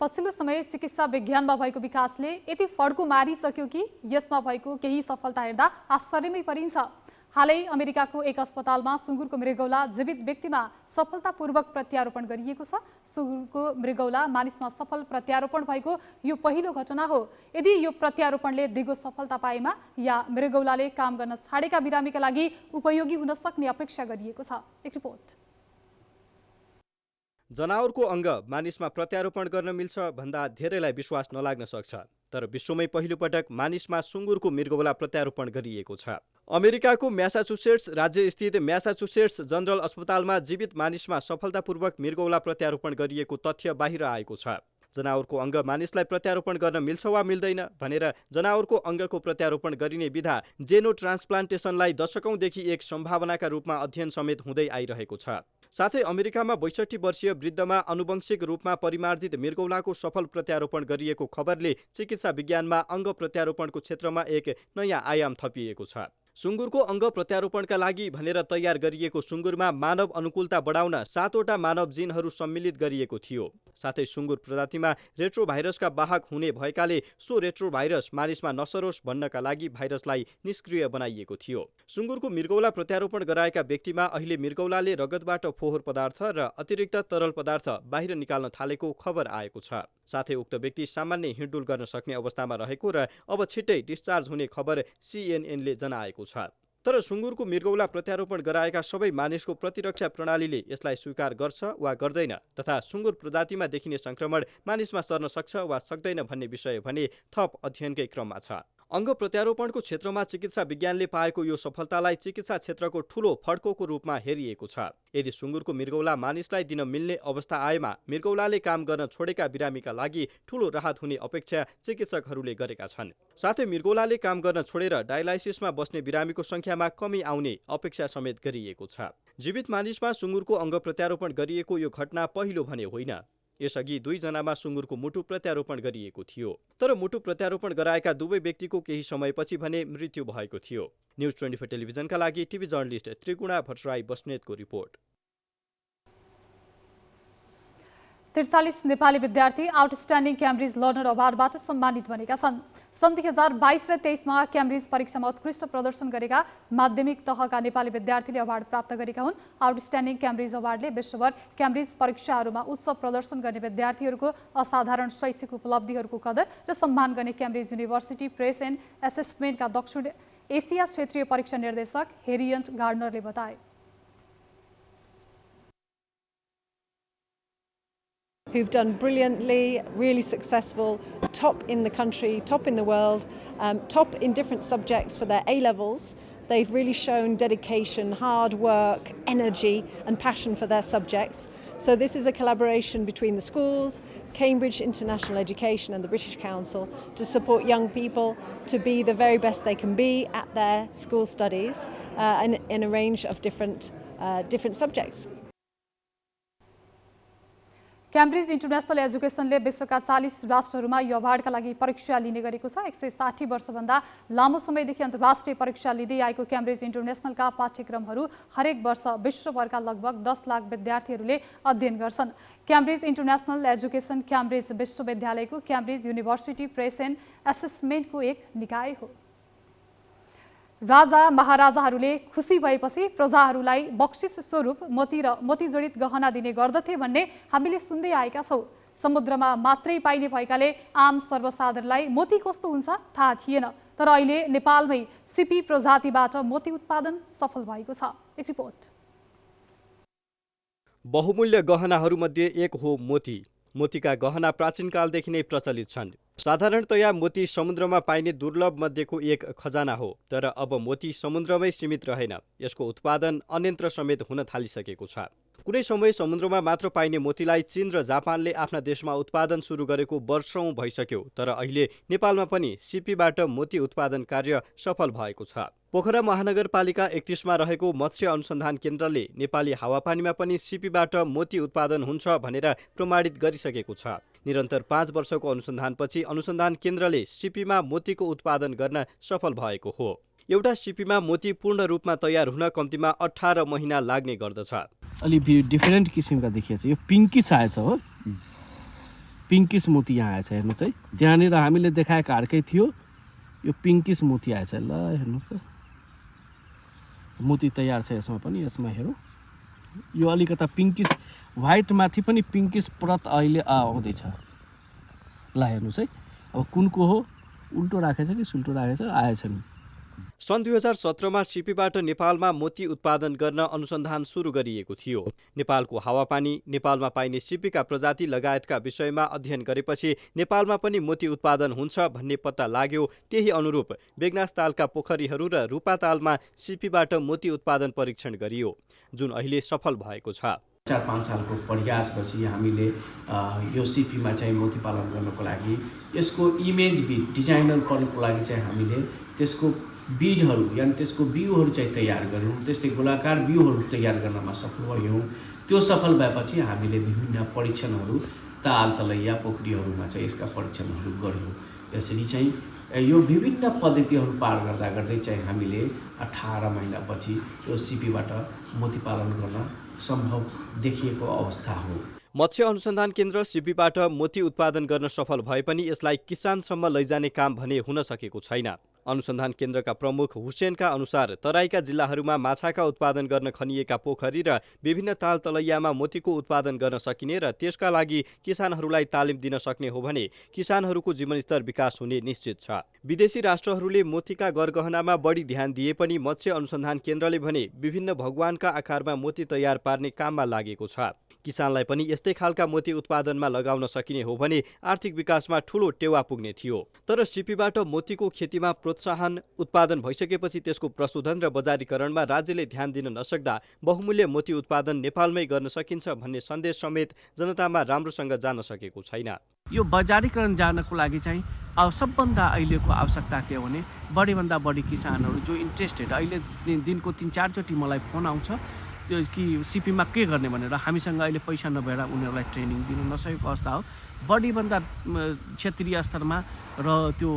[SPEAKER 1] पछिल्लो समय चिकित्सा विज्ञानमा भएको विकासले यति फड्को मारिसक्यो कि यसमा भएको केही सफलता हेर्दा आश्चर्यमै परिन्छ। हालै अमेरिकाको एक अस्पतालमा सुँगुरको मृगौला जीवित व्यक्तिमा सफलतापूर्वक प्रत्यारोपण गरिएको छ। सुँगुरको मृगौला मानिसमा सफल प्रत्यारोपण भएको यो पहिलो घटना हो। यदि यो प्रत्यारोपणले दिगो सफलता पाएमा या मृगौलाले काम गर्न छाडेका बिरामीका लागि उपयोगी हुन सक्ने अपेक्षा गरिएको छ। एक रिपोर्ट।
[SPEAKER 12] जनावरको अङ्ग मानिसमा प्रत्यारोपण गर्न मिल्छ भन्दा धेरैलाई विश्वास नलाग्न सक्छ, तर विश्वमै पहिलोपटक मानिसमा सुँगुरको मृगौला प्रत्यारोपण गरिएको छ। अमेरिकाको म्यासाचुसेट्स राज्यस्थित म्यासाचुसेट्स जनरल अस्पतालमा जीवित मानिसमा सफलतापूर्वक मृगौला प्रत्यारोपण गरिएको तथ्य बाहिर आएको छ। जनावरको अङ्ग मानिसलाई प्रत्यारोपण गर्न मिल्छ वा मिल्दैन भनेर जनावरको अङ्गको प्रत्यारोपण गरिने विधा जेनो ट्रान्सप्लान्टेसनलाई दशकौँदेखि एक सम्भावनाका रूपमा अध्ययन समेत हुँदै आइरहेको छ। साथै अमेरिकामा 62 वर्षीय वृद्धमा आनुवंशिक रूपमा परिमार्जित मृगौलाको सफल प्रत्यारोपण गरिएको खबरले चिकित्सा विज्ञानमा अङ्ग प्रत्यारोपणको क्षेत्रमा एक नयाँ आयाम थपिएको छ। सुँगुरको अङ्ग प्रत्यारोपणका लागि भनेर तयार गरिएको सुँगुरमा मानव अनुकूलता बढाउन 7वटा मानव जिनहरू सम्मिलित गरिएको थियो। साथै सुँगुर प्रजातिमा रेट्रोभाइरसका वाहक हुने भएकाले सो रेट्रोभाइरस मानिसमा नसरोस् भन्नका लागि भाइरसलाई निष्क्रिय बनाइएको थियो। सुँगुरको मृगौला प्रत्यारोपण गराएका व्यक्तिमा अहिले मृगौलाले रगतबाट फोहोर पदार्थ र अतिरिक्त तरल पदार्थ बाहिर निकाल्न थालेको खबर आएको छ। साथै उक्त व्यक्ति सामान्य हिँडडुल गर्न सक्ने अवस्थामा रहेको र अब छिट्टै डिस्चार्ज हुने खबर CNN ले जनाएको छ। तर सुँगुरको मृगौला प्रत्यारोपण गराएका सबै मानिसको प्रतिरक्षा प्रणालीले यसलाई स्वीकार गर्छ वा गर्दैन तथा सुँगुर प्रजातिमा देखिने संक्रमण मानिसमा सर्न सक्छ वा सक्दैन भन्ने विषय भने थप अध्ययनकै क्रममा छ। अङ्ग प्रत्यारोपणको क्षेत्रमा चिकित्सा विज्ञानले पाएको यो सफलतालाई चिकित्सा क्षेत्रको ठूलो फड्कोको रूपमा हेरिएको छ। यदि सुँगुरको मृगौला मानिसलाई दिन मिल्ने अवस्था आएमा मृगौलाले काम गर्न छोडेका बिरामीका लागि ठूलो राहत हुने अपेक्षा चिकित्सकहरूले गरेका छन्। साथै मृगौलाले काम गर्न छोडेर डायलाइसिसमा बस्ने बिरामीको संख्यामा कमी आउने अपेक्षा समेत गरिएको छ। जीवित मानिसमा सुँगुरको अङ्ग प्रत्यारोपण गरिएको यो घटना पहिलो भने होइन। यसअघि 2 जनामा सुँगुरको मुटु प्रत्यारोपण गरिएको थियो, तर मुटु प्रत्यारोपण गराएका दुवै व्यक्तिको केही समयपछि भने मृत्यु भएको थियो। न्युज 24 टेलिभिजनका लागि टिभी जर्नलिस्ट त्रिगुणा भट्टराई बस्नेतको रिपोर्ट।
[SPEAKER 1] 43 नेपाली विद्यार्थी आउटस्ट्यान्डिङ क्याम्ब्रिज लर्नर अवार्डबाट सम्मानित बनेका छन्। सन् 2022 र 23 मा क्याम्ब्रिज परीक्षामा उत्कृष्ट प्रदर्शन गरेका माध्यमिक तहका नेपाली विद्यार्थीले अवार्ड प्राप्त गरेका हुन्। आउटस्ट्यान्डिङ क्याम्ब्रिज अवार्डले विश्वभर क्याम्ब्रिज परीक्षाहरूमा उच्च प्रदर्शन गर्ने विद्यार्थीहरूको असाधारण शैक्षिक उपलब्धिहरूको कदर र सम्मान गर्ने क्याम्ब्रिज युनिभर्सिटी प्रेस एन्ड एसेसमेन्टका दक्षिण एसिया क्षेत्रीय परीक्षा निर्देशक हेरियन्ट गार्डनरले बताए।
[SPEAKER 17] Who've done brilliantly, really successful, top in the country, top in the world, top in different subjects for their A-levels. They've really shown dedication, hard work, energy and passion for their subjects. So this is a collaboration between the schools, Cambridge International Education and the British Council to support young people to be the very best they can be at their school studies in a range of different subjects.
[SPEAKER 1] Cambridge International एजुकेसनले विश्वका 40 राष्ट्रहरूमा यो अवार्डका लागि परीक्षा लिने गरेको छ। 160 वर्षभन्दा लामो समयदेखि अन्तर्राष्ट्रिय परीक्षा लिँदै आएको क्याम्ब्रिज इन्टरनेसनलका पाठ्यक्रमहरू हरेक वर्ष विश्वभरका लगभग 10 लाख विद्यार्थीहरूले अध्ययन गर्छन्। क्याम्ब्रिज इन्टरनेसनल एजुकेसन क्याम्ब्रिज विश्वविद्यालयको क्याम्ब्रिज युनिभर्सिटी प्रेस एन्ड एसेसमेन्टको एक निकाय हो। राजा महाराजाहरूले खुसी भएपछि प्रजाहरूलाई बक्सिस स्वरूप मोती र मोतीजडित गहना दिने गर्दथे भन्ने हामीले सुन्दै आएका छौँ। समुद्रमा मात्रै पाइने भएकाले आम सर्वसाधारणलाई मोती कस्तो हुन्छ थाहा थिएन, तर अहिले नेपालमै सिपी प्रजातिबाट मोती उत्पादन सफल भएको छ। एक रिपोर्ट।
[SPEAKER 12] बहुमूल्य गहनाहरूमध्ये एक हो मोती। मोतीका गहना प्राचीन कालदेखि नै प्रचलित छन्। साधारणतया मोती समुद्रमा पाइने दुर्लभ मध्येको एक खजाना हो, तर अब मोती समुद्रमै सीमित रहेन, यसको उत्पादन अन्यत्र समेत हुन थालिसकेको छ। कुनै समय समुद्रमा मात्र पाइने मोतीलाई चीन र जापानले आफ्ना देशमा उत्पादन सुरु गरेको वर्षौं भइसक्यो, तर अहिले नेपालमा पनि सिपीबाट मोती उत्पादन कार्य सफल भएको छ। पोखरा महानगरपालिका 31 मा रहेको मत्स्य अनुसन्धान केन्द्रले नेपाली हावापानीमा पनि सिपीबाट मोती उत्पादन हुन्छ भनेर प्रमाणित गरिसकेको छ। निरन्तर 5 वर्षको अनुसन्धानपछि अनुसन्धान केन्द्रले सिपीमा मोतीको उत्पादन गर्न सफल भएको हो। एउटा सिपीमा मोती पूर्ण रूपमा तयार हुन कम्तीमा 18 महिना लाग्ने गर्दछ।
[SPEAKER 11] अलि डिफरेन्ट किसिमका देखिएछ। यो पिङ्किस आएछ हो, पिङ्किस मोती यहाँ आएछ। हेर्नु चाहिँ त्यहाँनिर हामीले देखाएको अर्कै थियो, यो पिङ्किस मोती आएछ। ल हेर्नु त, मोती तयार छ यसमा पनि। यसमा हेरौँ यो अलिकता पिङ्किस व्हाइट माथि पनि पिङ्किस परत अहिले आउँदैछ। ल हेर्नुहोस् है अब कुनको हो, उल्टो राखेछ कि सुल्टो राखेछ आएछ नि।
[SPEAKER 12] सन् 2017मा सिपीबाट नेपालमा मोती उत्पादन गर्न अनुसन्धान सुरु गरिएको थियो। नेपालको हावापानी, नेपालमा पाइने सिपीका प्रजाति लगायतका विषयमा अध्ययन गरेपछि नेपालमा पनि मोती उत्पादन हुन्छ भन्ने पत्ता लाग्यो। त्यही अनुरूप बेगनास तालका पोखरीहरू र रूपातालमा सिपीबाट मोती उत्पादन परीक्षण गरियो, जुन अहिले सफल भएको छ।
[SPEAKER 11] 4-5 सालको प्रयासपछि हामीले यो सिपीमा चाहिँ मोती पालन गर्नको लागि यसको इमेज बिड डिजाइनर गर्नको लागि चाहिँ हामीले त्यसको बिडहरू यानि त्यसको बिउहरू चाहिँ तयार गऱ्यौँ। त्यस्तै गोलाकार बिउहरू तयार गर्नमा सफल भयौँ। त्यो सफल भएपछि हामीले विभिन्न परीक्षणहरू ताल तलैया पोखरीहरूमा चाहिँ यसका परीक्षणहरू गऱ्यौँ। यसरी चाहिँ यो विभिन्न पद्धतिहरू पार गर्दा गर्दै चाहिँ हामीले 18 महिनापछि यो सिपीबाट मोती पालन गर्न सम्भव देखिएको अवस्था हो।
[SPEAKER 12] मत्स्य अनुसन्धान केन्द्र सिपीबाट मोती उत्पादन गर्न सफल भए पनि यसलाई किसानसम्म लैजाने काम भने हुन सकेको छैन। अनुसन्धान केन्द्रका प्रमुख हुसेनका अनुसार तराईका जिल्लाहरूमा माछाका उत्पादन गर्न खनिएका पोखरी र विभिन्न ताल तलैयामा मोतीको उत्पादन गर्न सकिने र त्यसका लागि किसानहरूलाई तालिम दिन सक्ने हो भने किसानहरूको जीवनस्तर विकास हुने निश्चित छ। विदेशी राष्ट्रहरूले मोतीका गरगहनामा बढी ध्यान दिए पनि मत्स्य अनुसन्धान केन्द्रले भने विभिन्न भगवानका आकारमा मोती तयार पार्ने काममा लागेको छ। किसानलाई पनि यस्तै खालका मोती उत्पादनमा लगाउन सकिने हो भने आर्थिक विकासमा ठूलो टेवा पुग्ने थियो। तर सिपीबाट मोतीको खेतीमा प्रोत्साहन उत्पादन भइसकेपछि त्यसको प्रशोधन र बजारीकरणमा राज्यले ध्यान दिन नसक्दा बहुमूल्य मोती उत्पादन नेपालमै गर्न सकिन्छ भन्ने सन्देश समेत जनतामा राम्रोसँग जान सकेको छैन।
[SPEAKER 11] यो बजारीकरण जानको लागि चाहिँ अब सबभन्दा अहिलेको आवश्यकता के हो भने बढीभन्दा बढी किसानहरू जो इन्ट्रेस्टेड, अहिले दिनको 3-4 चोटि मलाई फोन आउँछ त्यो कि सिपीमा के गर्ने भनेर। हामीसँग अहिले पैसा नभएर उनीहरूलाई ट्रेनिङ दिन नसकेको अवस्था हो। बढीभन्दा क्षेत्रीय स्तरमा र त्यो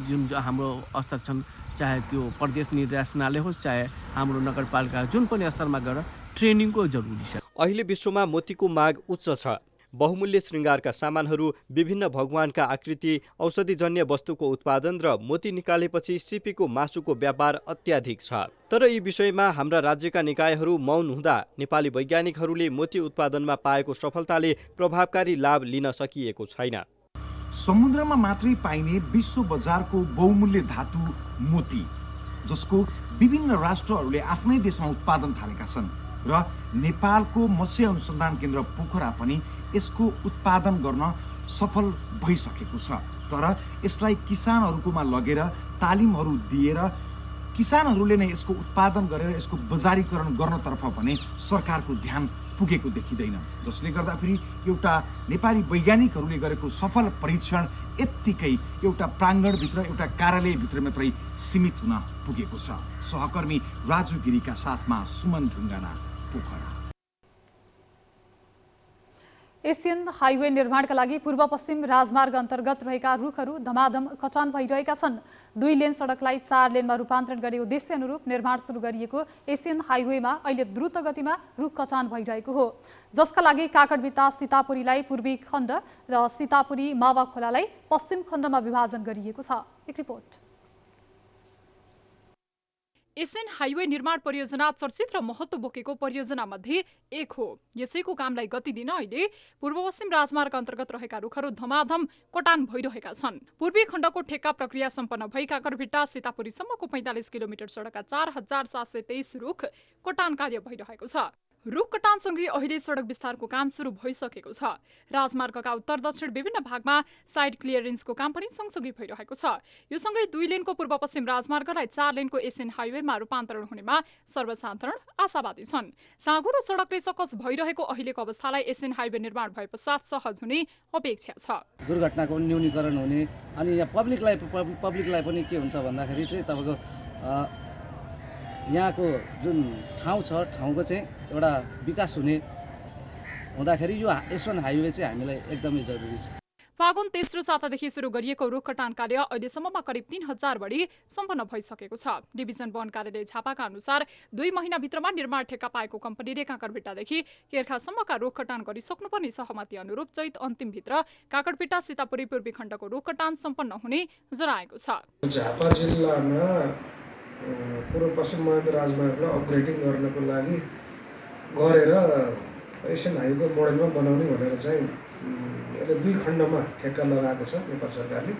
[SPEAKER 11] जुन हाम्रो स्तर छन्, चाहे त्यो प्रदेश निर्देशनालय होस् चाहे हाम्रो नगरपालिका जुन पनि स्तरमा गएर ट्रेनिङको जरुरी छ।
[SPEAKER 12] अहिले विश्वमा मोतीको माग उच्च छ। बहुमूल्य श्रृङ्गारका सामानहरू, विभिन्न भगवानका आकृति, औषधिजन्य वस्तुको उत्पादन र मोती निकालेपछि सिपीको मासुको व्यापार अत्याधिक छ। तर यी विषयमा हाम्रा राज्यका निकायहरू मौन हुँदा नेपाली वैज्ञानिकहरूले मोती उत्पादनमा पाएको सफलताले प्रभावकारी लाभ लिन सकिएको छैन।
[SPEAKER 18] समुद्रमा मात्रै पाइने विश्व बजारको बहुमूल्य धातु मोती, जसको विभिन्न राष्ट्रहरूले आफ्नै देशमा उत्पादन थालेका छन् र नेपालको मत्स्य अनुसन्धान केन्द्र पोखरा पनि यसको उत्पादन गर्न सफल भइसकेको छ। तर यसलाई किसानहरूकोमा लगेर तालिमहरू दिएर किसानहरूले नै यसको उत्पादन गरेर यसको बजारीकरण गर्नतर्फ भने सरकारको ध्यान पुगेको देखिँदैन, जसले गर्दाखेरि एउटा नेपाली वैज्ञानिकहरूले गरेको सफल परीक्षण यत्तिकै एउटा प्राङ्गणभित्र एउटा कार्यालयभित्र मात्रै सीमित हुन पुगेको छ। सहकर्मी राजु गिरीका साथमा सुमन ढुङ्गाना, पोखरा।
[SPEAKER 1] एसियन हाइवे निर्माणका लागि पूर्व पश्चिम राजमार्ग अन्तर्गत रहेका रुखहरू धमाधम कटान भइरहेका छन्। 2 लेन सडकलाई 4 लेनमा रूपान्तरण गरी उद्देश्य अनुरूप निर्माण सुरु गरिएको एसियन हाइवेमा अहिले द्रुत गतिमा रुख कटान भइरहेको हो, जसका लागि काकडभिट्टा सीतापुरीलाई पूर्वी खण्ड र सीतापुरी मावा खोलालाई पश्चिम खण्डमा विभाजन गरिएको छ। एक रिपोर्ट।
[SPEAKER 2] एसियन हाइवे निर्माण परियोजना चर्चित र महत्त्व बोकेको परियोजना मध्ये एक हो। यसैको कामलाई गति दिन अहिले पूर्व पश्चिम राजमार्ग अन्तर्गत रहेका रुखहरू धमाधम कटान भइरहेका छन्। पूर्वी खण्डको ठेक्का प्रक्रिया सम्पन्न भई काकरभिट्टा सीतापुरीसम्मको 45 किलोमिटर सडकका 4723 रुख कटान कार्य भइरहेको छ। रुख कटानसँगै अहिले सडक विस्तारको काम सुरु भइसकेको छ। राजमार्गका उत्तर दक्षिण विभिन्न भागमा साइड क्लियरेन्सको काम पनि सँगसँगै भइरहेको छ। यो सँगै 2 लेनको पूर्व पश्चिम राजमार्गलाई 4 लेनको एसियन हाइवेमा रूपान्तरण हुनेमा सर्वसाधारण आशावादी छन्। साँगो र सडकले सकस भइरहेको अहिलेको अवस्थालाई एसियन हाइवे निर्माण भए पश्चात सहज हुने अपेक्षा छ।
[SPEAKER 19] दुर्घटनाको न्यूनीकरण हुने अनि यहाँ पब्लिकलाई पनि के हुन्छ भन्दाखेरि चाहिँ तपाईँको यहाँको जुन ठाउँ छ ठाउँको चाहिँ एउटा विकास हुने हुँदाखेरि यो एसियन हाइवे चाहिँ हामीलाई एकदमै जरुरी छ।
[SPEAKER 2] फागुन तेस्रो सातादेखि सुरु गरिएको रुख कटान कार्य अहिलेसम्ममा करिब 3000 बढी सम्पन्न भइसकेको छ। डिभिजन वन कार्यालय झापाका अनुसार 2 महिनाभित्रमा निर्माण ठेक्का पाएको कम्पनीले काकरभिट्टादेखि केर्खासम्मका रुख कटान गरिसक्नुपर्ने सहमति अनुरूप चैत अन्तिमभित्र काकरभिट्टा सीतापुरी पूर्वी खण्डको रुख कटान सम्पन्न हुने जनाएको छ।
[SPEAKER 20] झापा जिल्लामा पूर्व पश्चिम मध्य राजमार्गलाई अपग्रेडिङ गर्नको लागि गरेर एसियन हाइवेको मोडेलमा बनाउने भनेर चाहिँ यसले 2 खण्डमा ठेक्का लगाएको छ नेपाल सरकारले।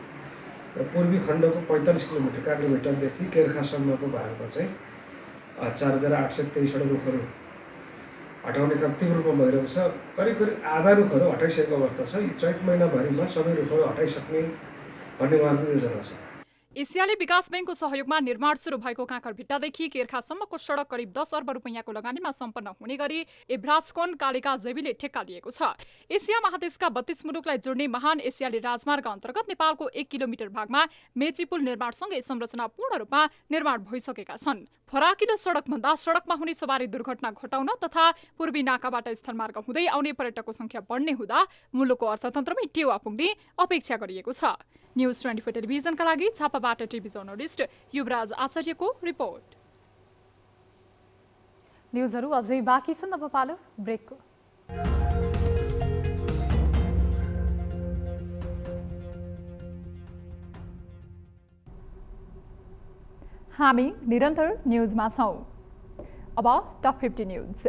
[SPEAKER 20] र पूर्वी खण्डको 45 किलोमिटर काँक्रेभिट्टादेखि केर्खासम्मको भागमा चाहिँ 4823 वटा रुखहरू हटाउने काम तीव्र रूपमा भइरहेको छ। करिब आधा रुखहरू हटाइसकेको अवस्था छ। यी चैत महिनाभरिमा सबै रुखहरू हटाइसक्ने भन्ने उहाँको योजना छ।
[SPEAKER 2] एसियाली विकास बैंकको सहयोगमा निर्माण सुरु भएको काँकरभिट्टादेखि केर्खासम्मको सडक करिब 10 अर्ब रुपैयाँको लगानीमा सम्पन्न हुने गरी एभ्रास्कोन कालिका जेबीले ठेक्का लिएको छ। एसिया महादेशका 32 मुलुकलाई जोड्ने महान एसियाली राजमार्ग अन्तर्गत नेपालको 1 किलोमिटर भागमा मेची पुल निर्माणसँगै संरचना पूर्ण रूपमा निर्माण भइसकेका छन्। फराकिलो सडकभन्दा सडकमा हुने सवारी दुर्घटना घटाउन तथा पूर्वी नाकाबाट स्थलमार्ग हुँदै आउने पर्यटकको संख्या बढ्ने हुँदा मुलुकको अर्थतन्त्रमै टेवा पुग्ने अपेक्षा गरिएको छ। न्यूज 24 टेलिभिजनका लागि छापाबाट टिभी जर्नलिस्ट युवराज आचार्यको रिपोर्ट।
[SPEAKER 1] न्यूजहरू अझै बाँकी छन्, अब पालो ब्रेकको।
[SPEAKER 2] हामी निरन्तर न्यूजमा छौं। अब टप 50 न्यूज।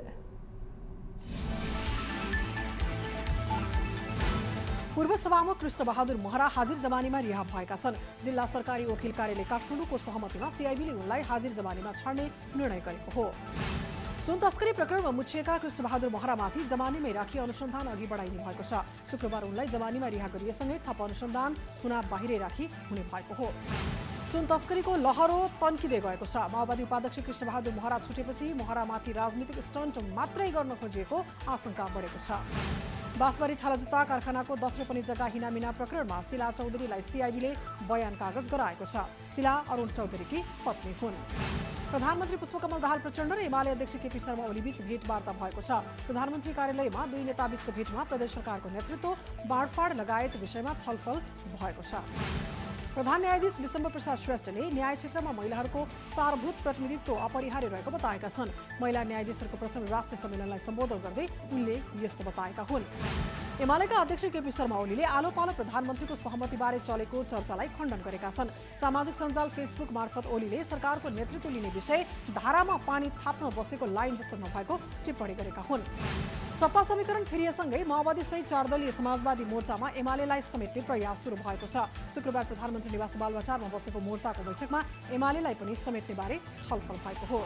[SPEAKER 7] पूर्व सभामुख कृष्णबहादुर महरा हाजिर जमानीमा रिहा भएका छन्। जिल्ला सरकारी वकिल कार्यालय काठमाडौँको सहमतिमा सिआइबीले उनलाई हाजिर जमानीमा छाड्ने निर्णय गरेको हो। सुन तस्करी प्रकरणमा मुछिएका कृष्णबहादुर महरामाथि जमानीमै राखी अनुसन्धान अघि बढाइने भएको छ। शुक्रबार उनलाई जमानीमा रिहा गरिएसँगै थप अनुसन्धान थुना बाहिरै राखी हुने भएको हो। सुन तस्करीको लहरो तन्किँदै गएको छ। माओवादी उपाध्यक्ष कृष्णबहादुर महरा छुटेपछि महरामाथि राजनीतिक स्टन्ट मात्रै गर्न खोजिएको आशंका बढेको छ। बाँसबारी छालाजुत्ता कारखानाको 10 रोपनी जग्गा हिनामिना प्रकरणमा शिला चौधरीलाई सिआइबीले बयान कागज गराएको छ। शिला अरुण चौधरीकी पत्नी हुन्। प्रधानमन्त्री पुष्पकमल दाहाल प्रचण्ड र एमाले अध्यक्ष केपी शर्मा ओलीबीच भेटवार्ता भएको छ। प्रधानमन्त्री कार्यालयमा दुई नेताबीचको भेटमा प्रदेश सरकारको नेतृत्व, बाँडफाँड लगायत विषयमा छलफल भएको छ। प्रधान न्यायाधीश विशम्बर प्रसाद श्रेष्ठले न्याय क्षेत्रमा महिलाहरूको सारभूत प्रतिनिधित्व अपरिहार्य रहेको बताएका छन्। महिला न्यायाधीशहरूको प्रथम राष्ट्रिय सम्मेलनलाई सम्बोधन गर्दै उनले यस्तो बताएका हुन्। एमालेका अध्यक्ष केपी शर्मा ओलीले आलो पालो प्रधानमन्त्रीको सहमतिबारे चलेको चर्चालाई खण्डन गरेका छन्। सामाजिक सञ्जाल फेसबुक मार्फत ओलीले सरकारको नेतृत्व लिने विषय धारामा पानी थाप्न बसेको लाइन जस्तो नभएको टिप्पणी गरेका हुन्। सत्ता समीकरण फेरिएसँगै माओवादी सहित 4 दलीय समाजवादी मोर्चामा एमालेलाई समेट्ने प्रयास सुरु भएको छ। शुक्रबार प्रधानमन्त्री निवास बालुवाटारमा बसेको मोर्चाको बैठकमा एमालेलाई पनि समेट्ने बारे छलफल भएको हो।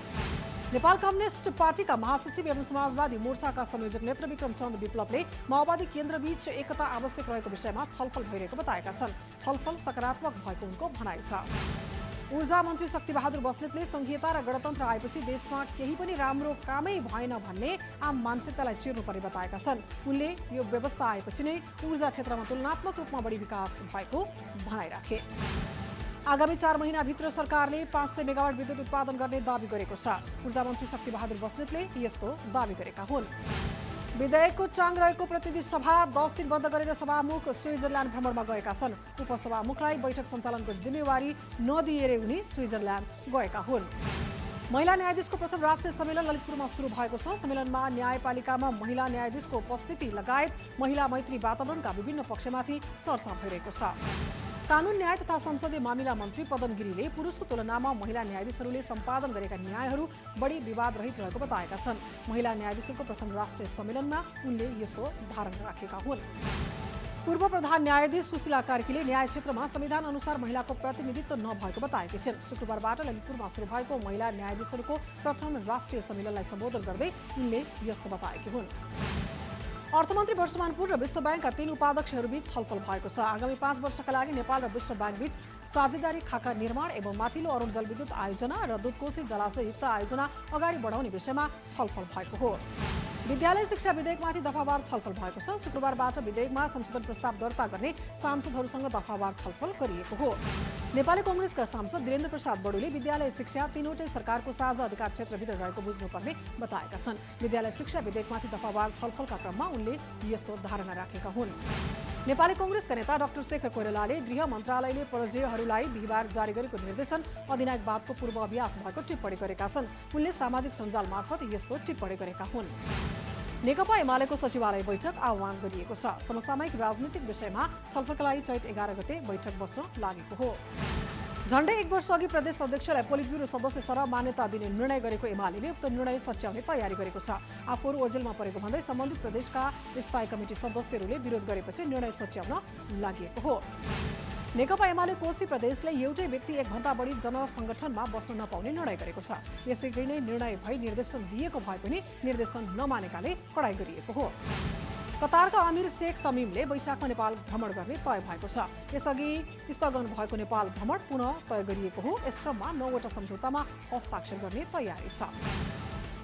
[SPEAKER 7] नेपाल कम्युनिस्ट पार्टीका महासचिव एवं समाजवादी मोर्चाका संयोजक नेत्र विक्रम चन्द विप्लवले माओवादी केन्द्रबीच एकता आवश्यक रहेको विषयमा छलफल भइरहेको बताएका छन्। छलफल सकारात्मक भएको उनको भनाइ छ। ऊर्जा मन्त्री शक्तिबहादुर बस्नेतले संघीयता र गणतन्त्र आएपछि देशमा केही पनि राम्रो कामै भएन भन्ने आम मानसिकतालाई चिर्नुपर्ने बताएका छन्। उनले यो व्यवस्था आएपछि नै ऊर्जा क्षेत्रमा तुलनात्मक रूपमा बढी विकास भएको भनाइ राखे। आगामी 4 महिनाभित्र सरकारले 500 मेगावाट विद्युत उत्पादन गर्ने दावी गरेको छ। ऊर्जा मन्त्री शक्तिबहादुर बस्नेतले यस्तो दावी गरेका हुन्। विधेयकको चाङ रहेको प्रतिनिधि सभा 10 दिन बन्द गरेर सभामुख स्विजरल्यान्ड भ्रमणमा गएका छन्। उपसभामुखलाई बैठक सञ्चालनको जिम्मेवारी नदिएर उनी स्विजरल्यान्ड गएका हुन्। महिला न्यायाधीशको प्रथम राष्ट्रिय सम्मेलन ललितपुरमा सुरु भएको छ। सम्मेलनमा न्यायपालिकामा महिला न्यायाधीशको उपस्थिति लगायत महिला मैत्री वातावरणका विभिन्न पक्षमाथि चर्चा भइरहेको छ। कानुन न्याय तथा संसदीय मामिला मन्त्री पदम गिरीले पुरुषको तुलनामा महिला न्यायाधीशहरूले सम्पादन गरेका न्यायहरू बढी विवाद रहित रहेको बताएका छन्। महिला न्यायाधीशको प्रथम राष्ट्रिय सम्मेलनमा उनले यसो धारणा राखेका हुन्। पूर्व प्रधान न्यायाधीश सुशीला कार्कीले न्याय क्षेत्रमा संविधान अनुसार महिलाको प्रतिनिधित्व नभएको बताएकी छिन्। शुक्रबारबाट ललितपुरमा सुरु भएको महिला न्यायाधीशहरूको प्रथम राष्ट्रिय सम्मेलनलाई सम्बोधन गर्दै उनले यस्तो बताएकी हुन्। अर्थमन्त्री वर्षमानपुर र विश्व ब्याङ्कका 3 उपाध्यक्षहरूबीच छलफल भएको छ। आगामी 5 वर्षका लागि नेपाल र विश्व ब्याङ्कबीच साझेदारी खाका निर्माण एवं माथिल्लो अरुण जलविद्युत आयोजना र दुधकोशी जलाशययुक्त आयोजना अगाडि बढाउने विषयमा छलफल भएको हो। विद्यालय शिक्षा विधेयकमाथि दफावार छलफल भएको छ। शुक्रबारबाट विधेयकमा संशोधन प्रस्ताव दर्ता गर्ने सांसदहरूसँग दफावार छलफल गरिएको हो। नेपाली कांग्रेसका सांसद वीरेन्द्र प्रसाद बडुले विद्यालय शिक्षा तीनवटै सरकारको साझा अधिकार क्षेत्रभित्र रहेको बुझ्नुपर्ने बताएका छन्। विद्यालय शिक्षा विधेयकमाथि दफावार छलफलका क्रममा उनले यस्तो धारणा राखेका हुन्। नेपाली कांग्रेसका नेता डाक्टर शेखर कोइरालाले गृह मन्त्रालयले परजीयहरूलाई बिहिबार जारी गरेको निर्देशन अधिनायकवादको पूर्वाभ्यास भएको टिप्पणी गरेका छन्। उनले सामाजिक सञ्जाल मार्फत यस्तो टिप्पणी गरेका हुन्। नेकपा एमालेको सचिवालय बैठक आह्वान गरिएको छ। समसामयिक राजनीतिक विषयमा छलफलका लागि चैत 11 गते बैठक बस्न लागेको हो। झण्डै 1 वर्ष अघि प्रदेश अध्यक्षलाई पोलिट ब्युरो सदस्य सरह मान्यता दिने निर्णय गरेको एमाले उक्त निर्णय सच्याउने तयारी गरेको छ। आफूहरू ओझेलमा परेको भन्दै सम्बन्धित प्रदेशका स्थायी कमिटी सदस्यहरूले विरोध गरेपछि निर्णय सच्याउन लागि हो। नेकपा एमाले कोशी प्रदेशले एउटै व्यक्ति एक भन्दा बढी जनसङ्गठनमा बस्न नपाउने निर्णय गरेको छ। यसैगरी नै निर्णय भई निर्देशन दिएको भए पनि निर्देशन नमानेकाले कडाई गरिएको हो। कतारका अमिर शेख तमिमले वैशाखमा नेपाल भ्रमण गर्ने तय भएको छ। यसअघि स्थगन भएको नेपाल भ्रमण पुनः तय गरिएको हो। यस क्रममा 9वटा सम्झौतामा हस्ताक्षर गर्ने तयारी छ।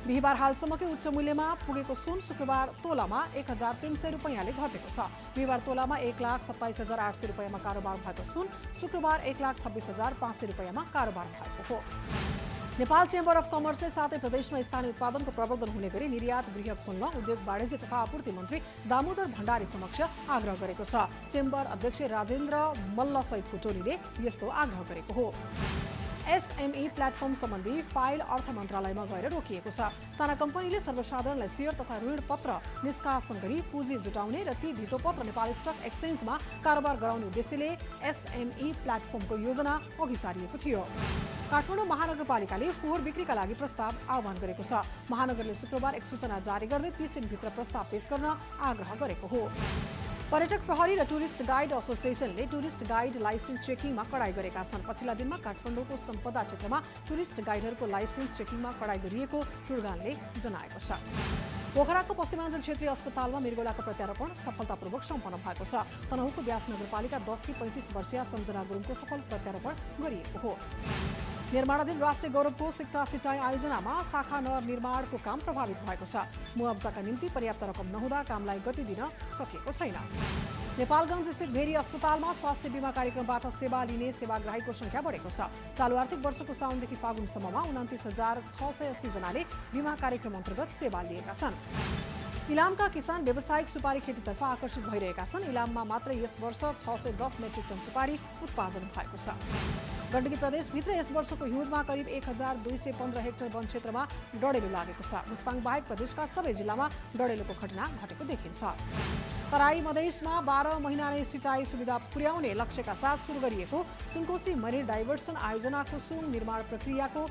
[SPEAKER 7] बिहिबार हालसम्मकै उच्च मूल्यमा पुगेको सुन शुक्रबार तोलामा 1300 रुपैयाँले घटेको छ। बिहिबार तोलामा 1,27,800 रुपैयाँमा कारोबार भएको सुन शुक्रबार 1,26,500 रुपैयाँमा कारोबार भएको हो। नेपाल चेम्बर अफ कमर्सले 7 प्रदेशमा स्थानीय उत्पादनको प्रवर्धन हुने गरी निर्यात गृह खोल्न उद्योग वाणिज्य तथा आपूर्ति मन्त्री दामोदर भण्डारी समक्ष आग्रह गरेको छ। चेम्बर अध्यक्ष राजेन्द्र मल्ल सहितको टोलीले यस्तो आग्रह गरेको हो। एसएमई प्लेटफर्म सम्बन्धी फाइल अर्थ मन्त्रालयमा गएर रोकिएको छ। साना कम्पनीले सर्वसाधारणलाई सेयर तथा ऋण पत्र निष्कासन गरी पुँजी जुटाउने र ती धितोपत्र नेपाल स्टक एक्सचेन्जमा कारोबार गराउने उद्देश्यले एसएमई प्लेटफर्मको योजना अघि सारिएको थियो। काठमाडौँ महानगरपालिकाले फोहोर बिक्रीका लागि प्रस्ताव आह्वान गरेको छ। महानगरले शुक्रबार एक सूचना जारी गर्दै 30 दिनभित्र प्रस्ताव पेश गर्न आग्रह गरेको हो। पर्यटक प्रहरी र टुरिस्ट गाइड एसोसिएसनले टुरिस्ट गाइड लाइसेन्स चेकिङमा कडाई गरेका छन्। पछिल्ला दिनमा काठमाडौँको सम्पदा क्षेत्रमा टुरिस्ट गाइडहरूको लाइसेन्स चेकिङमा कडाई गरिएको टुरगानले जनाएको छ। पोखराको पश्चिमाञ्चल क्षेत्रीय अस्पतालमा मृगौलाको प्रत्यारोपण सफलतापूर्वक सम्पन्न भएको छ। तनहुँको व्यास नगरपालिका 10 की 35 वर्षीय सम्झना गुरुङको सफल प्रत्यारोपण गरिएको हो। निर्माणाधीन राष्ट्रिय गौरवको सिक्टा सिँचाइ आयोजनामा शाखा नहर निर्माणको काम प्रभावित भएको छ। मुआवजाका निम्ति पर्याप्त रकम नहुँदा कामलाई गति दिन सकिएको छैन। नेपालगञ्ज स्थित भेरी अस्पतालमा स्वास्थ्य बीमा कार्यक्रमबाट सेवा लिने सेवाग्राहीको संख्या बढेको छ। चालु आर्थिक वर्षको साउनदेखि फागुनसम्ममा 29,680 जनाले बीमा कार्यक्रम अन्तर्गत सेवा लिएका छन्। इलामका किसान व्यावसायिक सुपारी खेतीतर्फ आकर्षित भइरहेका छन्। इलाममा मात्र यस वर्ष 610 मेट्रिक टन सुपारी उत्पादन भएको छ। गण्डकी प्रदेशभित्र यस वर्षको हिउँदमा करिब 1215 हेक्टर वन क्षेत्रमा डढेलो लागेको छ। मुस्ताङ बाहेक प्रदेशका सबै जिल्लामा डढेलोको घटना घटेको देखिन्छ। तराई मधेसमा 12 महिना नै सिँचाइ सुविधा पुर्याउने लक्ष्यका साथ सुरु गरिएको सुनकोशी मरिन डाइभर्सन आयोजनाको सुरुङ निर्माण प्रक्रियाको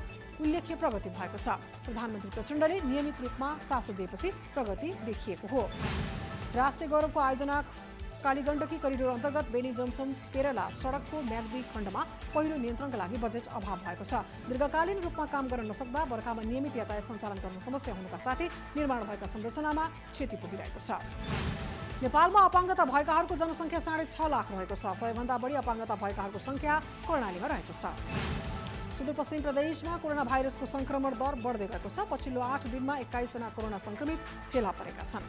[SPEAKER 7] उल्लेख्य प्रगति भएको छ। प्रधानमन्त्री प्रचण्डले नियमित रूपमा चासो दिएपछि प्रगति देखिएको हो। राष्ट्रिय गौरवको आयोजना कालीगण्डकी करिडोर अन्तर्गत बेनी जमसम केरला सडकको म्याग्दी खण्डमा पहिरो नियन्त्रणका लागि बजेट अभाव भएको छ। दीर्घकालीन रूपमा काम गर्न नसक्दा बर्खामा नियमित यातायात सञ्चालन गर्न समस्या हुनुका साथै निर्माण भएका संरचनामा क्षति पुगिरहेको छ। नेपालमा अपाङ्गता भएकाहरूको जनसङ्ख्या 6.5 लाख रहेको छ। 100 भन्दा बढी अपाङ्गता भएकाहरूको संख्या कर्णालीमा रहेको छ। सुदूरपश्चिम प्रदेशमा कोरोना भाइरसको संक्रमण दर बढ्दै गएको छ। पछिल्लो 8 दिनमा 21 जना कोरोना संक्रमित फेला परेका छन्।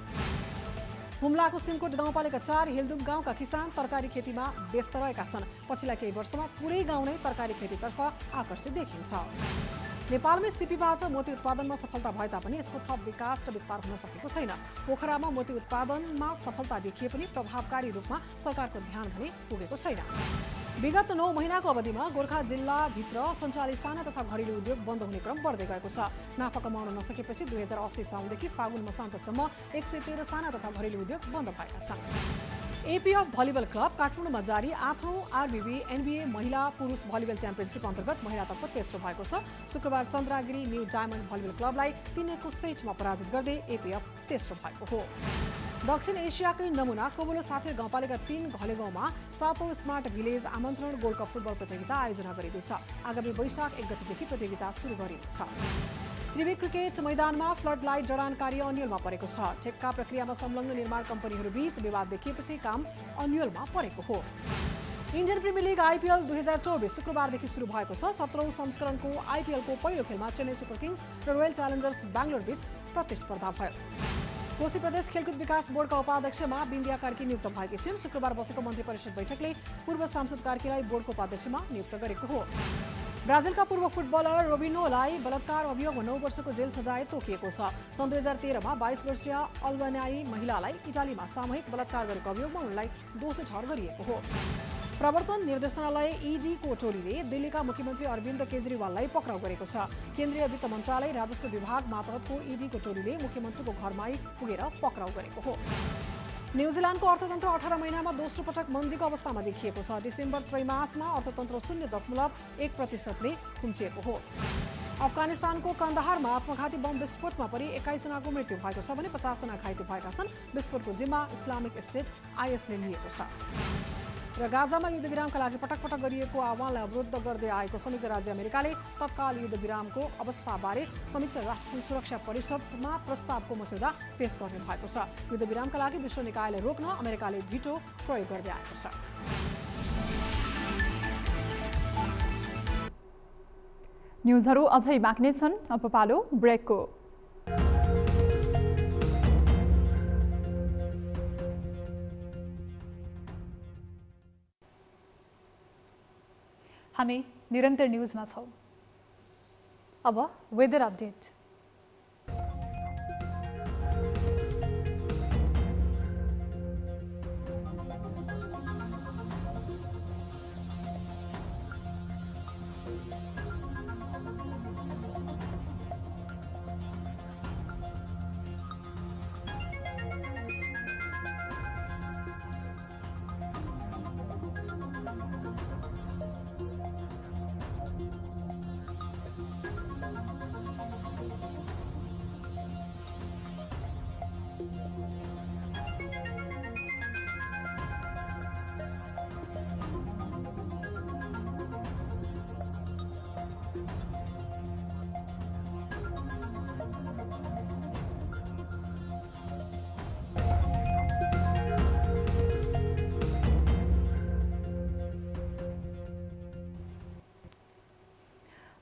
[SPEAKER 7] हुम्लाको सिमकोट गाउँपालिका 4 हिलदुम गाउँका किसान तरकारी खेतीमा व्यस्त रहेका छन्। पछिल्ला केही वर्षमा पुरै गाउँ नै तरकारी खेतीतर्फ आकर्षित देखिन्छ। नेपालमै सिपीबाट मोती उत्पादनमा सफलता भए तापनि यसको थप विकास र विस्तार हुन सकेको छैन। पोखरामा मोती उत्पादनमा सफलता देखिए पनि प्रभावकारी रूपमा सरकारको ध्यान भने पुगेको छैन। विगत 9 महिनाको अवधिमा गोर्खा जिल्लाभित्र सञ्चालित साना तथा घरेलु उद्योग बन्द हुने क्रम बढ्दै गएको छ। नाफा कमाउन नसकेपछि 2080 साउनदेखि फागुन मसान्तसम्म 113 साना तथा घरेलु उद्योग बन्द भएका छन्। एपीएफ भलिबल क्लब काठमाडौँमा जारी 8औं आरबीबी एनबीए महिला पुरुष भलिबल च्याम्पियनसिप अन्तर्गत महिलातर्फ तेस्रो भएको छ। शुक्रबार चन्द्रागिरी न्यू डायमन्ड भलिबल क्लबलाई 3-1 सेटमा पराजित गर्दै एपीएफ तेस्रो भएको हो। दक्षिण एसियाकै नमुना कोबोलो साथै गाउँपालिका 3 घलेगाउँमा 7औं स्मार्ट भिलेज आमन्त्रण गोल्ड कप फुटबल प्रतियोगिता आयोजना गरिँदैछ। आगामी वैशाख 1 गतेदेखि प्रतियोगिता सुरु गरिनेछ। त्रिवी क्रिकेट मैदानमा फ्लड लाइट जडान कार्य अन्यलमा परेको छ। ठेक्का प्रक्रियामा संलग्न निर्माण कम्पनीहरू बीच विवाद देखिएपछि काम अन्यलमा परेको हो। इन्डियन प्रिमियर लिग आइपीएल 2024 शुक्रबारदेखि सुरु भएको छ। 17औं संस्करणको आइपीएलको पहिलो खेलमा चेन्नई सुपर किङ्स र रोयल च्यालेन्जर्स बेङ्गलोर बीच प्रतिस्पर्धा भयो। कोशी प्रदेश खेलकुद विकास बोर्डका उपाध्यक्षमा बिन्दिया कार्की नियुक्त भएकी छिन्। शुक्रबार बसेको मन्त्री परिषद बैठकले पूर्व सांसद कार्कीलाई बोर्डको उपाध्यक्षमा नियुक्त गरेको हो। ब्राजिलका पूर्व फुटबलर रोबिनोलाई बलात्कार अभियोगमा 9 वर्षको जेल सजाय तोकिएको छ। सन् 2013 मा 22 वर्षीय अल्बानियाई महिलालाई इटालीमा सामूहिक बलात्कार गरेको अभियोगमा उनलाई दोषी ठहर गरिएको हो। प्रवर्तन निर्देशनालय ईडीको टोलीले दिल्लीका मुख्यमन्त्री अरविन्द केजरीवाललाई पक्राउ गरेको छ। केन्द्रीय वित्त मन्त्रालय राजस्व विभाग मातहतको ईडीको टोलीले मुख्यमन्त्रीको घरमै पुगेर पक्राउ गरेको हो। न्युजिल्यान्डको अर्थतन्त्र 18 महिनामा दोस्रो पटक मन्दीको अवस्थामा देखिएको छ। डिसेम्बर त्रैमासमा अर्थतन्त्र 0.1% ले खुम्चिएको हो। अफगानिस्तानको कन्दहारमा आत्मघाती बम विस्फोटमा परि 21 जनाको मृत्यु भएको छ भने 50 जना घाइते भएका छन्। विस्फोटको जिम्मा इस्लामिक स्टेट ISले लिएको छ। र गाजामा युद्धविरामका लागि पटक पटक गरिएको आह्वानलाई अवरुद्ध गर्दै आएको संयुक्त राज्य अमेरिकाले तत्काल युद्धविरामको अवस्थाबारे संयुक्त राष्ट्र सुरक्षा परिषदमा प्रस्तावको मस्यौदा पेश गर्ने भएको छ। युद्धविरामका लागि विश्व निकायलाई रोक्न अमेरिकाले भिटो प्रयोग गर्दै आएको छ।
[SPEAKER 2] न्युजहरू अझै बाँकी नै छन्। अब पालो ब्रेकको।
[SPEAKER 1] हामी निरन्तर न्युजमा छौँ। अब वेदर अपडेट।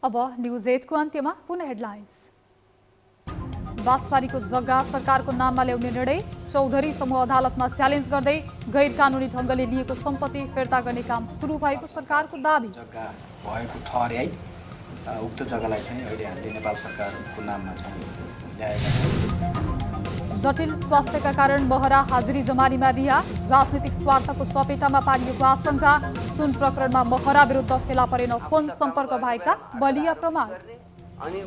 [SPEAKER 1] अब न्यूज 8 को अन्त्यमा पुनः हेडलाइन्स। बाँसबारीको जग्गा सरकारको नाममा ल्याउने निर्णय। चौधरी समूह अदालतमा च्यालेन्ज गर्दै गैर कानुनी ढङ्गले लिएको सम्पत्ति फिर्ता गर्ने काम सुरु भएको सरकारको दाबी।
[SPEAKER 3] जग्गा भएको ठहर्याई उक्त जग्गालाई चाहिँ अहिले हामीले नेपाल सरकारको नाममा चाहिँ ल्याएका छौँ।
[SPEAKER 1] जटिल स्वास्थ्यका कारण महरा हाजिरी जमानीमा रिहा। राजनीतिक स्वार्थको चपेटामा पारिएको आशंका। सुन प्रकरणमा महरा विरुद्ध फेला परेन फोन सम्पर्क भएका बलिया प्रमाण।
[SPEAKER 4] अनि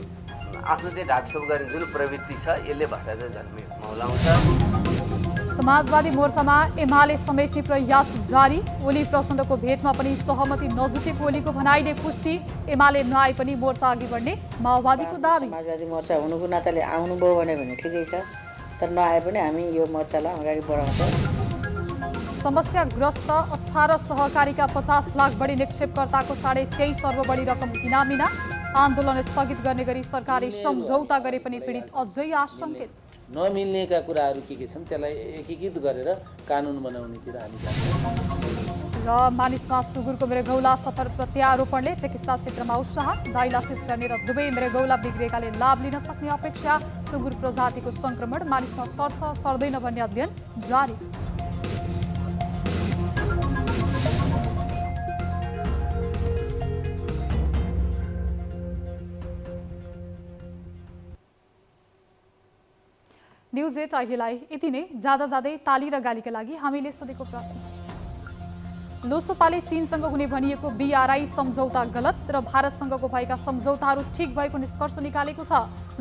[SPEAKER 4] आफ्नो चाहिँ ढाकछोप गर्ने जुन प्रवृत्ति छ यसले भ्रष्टाचार जन्मे मौलाउँछ।
[SPEAKER 1] समाजवादी मोर्चामा एमाले समेट्ने प्रयास जारी। ओली प्रचण्डको भेटमा पनि सहमति नजुटेको ओलीको भनाइले पुष्टि। एमाले नआए पनि मोर्चा अघि बढ्ने माओवादीको दाबी।
[SPEAKER 5] समाजवादी मोर्चा हुनुको नाताले आउनुभयो भने ठिकै छ, तर नआए पनि हामी यो मोर्चालाई अगाडि बढाउँछौँ।
[SPEAKER 1] समस्याग्रस्त 18 सहकारीका 50 लाख बढी निक्षेपकर्ताको 23.5 अर्ब बढी रकम इनामिना। आन्दोलन स्थगित गर्ने गरी सरकारले सम्झौता गरे पनि पीडित अझै आशंकित।
[SPEAKER 6] नमिल्नेका कुराहरू के छन् त्यसलाई एकीकृत गरेर कानुन बनाउनेतिर हामी जान्छौँ।
[SPEAKER 1] र मानिसमा सुगुरको मृगौला सफल प्रत्यारोपणले चिकित्सा क्षेत्रमा उत्साह। डायलासिस गर्ने र दुवै मृगौला बिग्रेकाले लाभ लिन सक्ने अपेक्षा। सुगुर प्रजातिको संक्रमण मानिसमा सर्छ सर्दैन भन्ने अध्ययन जारी। न्यूज 8 अहिलेलाई यति नै। जाँदा जाँदै ताली र गालीका लागि हामीले सोधेको प्रश्न। लोसपाले चीनसँग हुने भनिएको BRI सम्झौता गलत र भारतसँगको भएका सम्झौताहरू ठिक भएको निष्कर्ष निकालेको छ।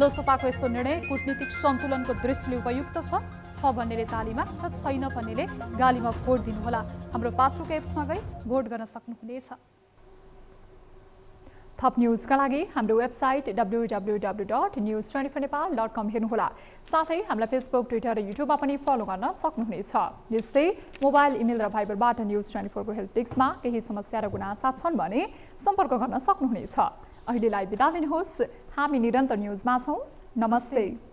[SPEAKER 1] लोसपाको यस्तो निर्णय कूटनीतिक सन्तुलनको दृष्टिले उपयुक्त छ भन्नेले तालीमा र छैन भन्नेले गालीमा भोट दिनुहोला। हाम्रो पात्रोको एप्समा गई भोट गर्न सक्नुहुनेछ।
[SPEAKER 2] थप न्युजका लागि हाम्रो वेबसाइट www.news24nepal.com हेर्नुहोला। साथै हामीलाई फेसबुक, ट्विटर र युट्युबमा पनि फलो गर्न सक्नुहुनेछ। यस्तै मोबाइल, इमेल र भाइबरबाट न्युज24 को हेल्प डेस्कमा केही समस्या र गुनासा छन् भने सम्पर्क गर्न सक्नुहुनेछ। अहिलेलाई बिदा दिनुहोस्। हामी निरन्तर न्युजमा छौँ। नमस्ते।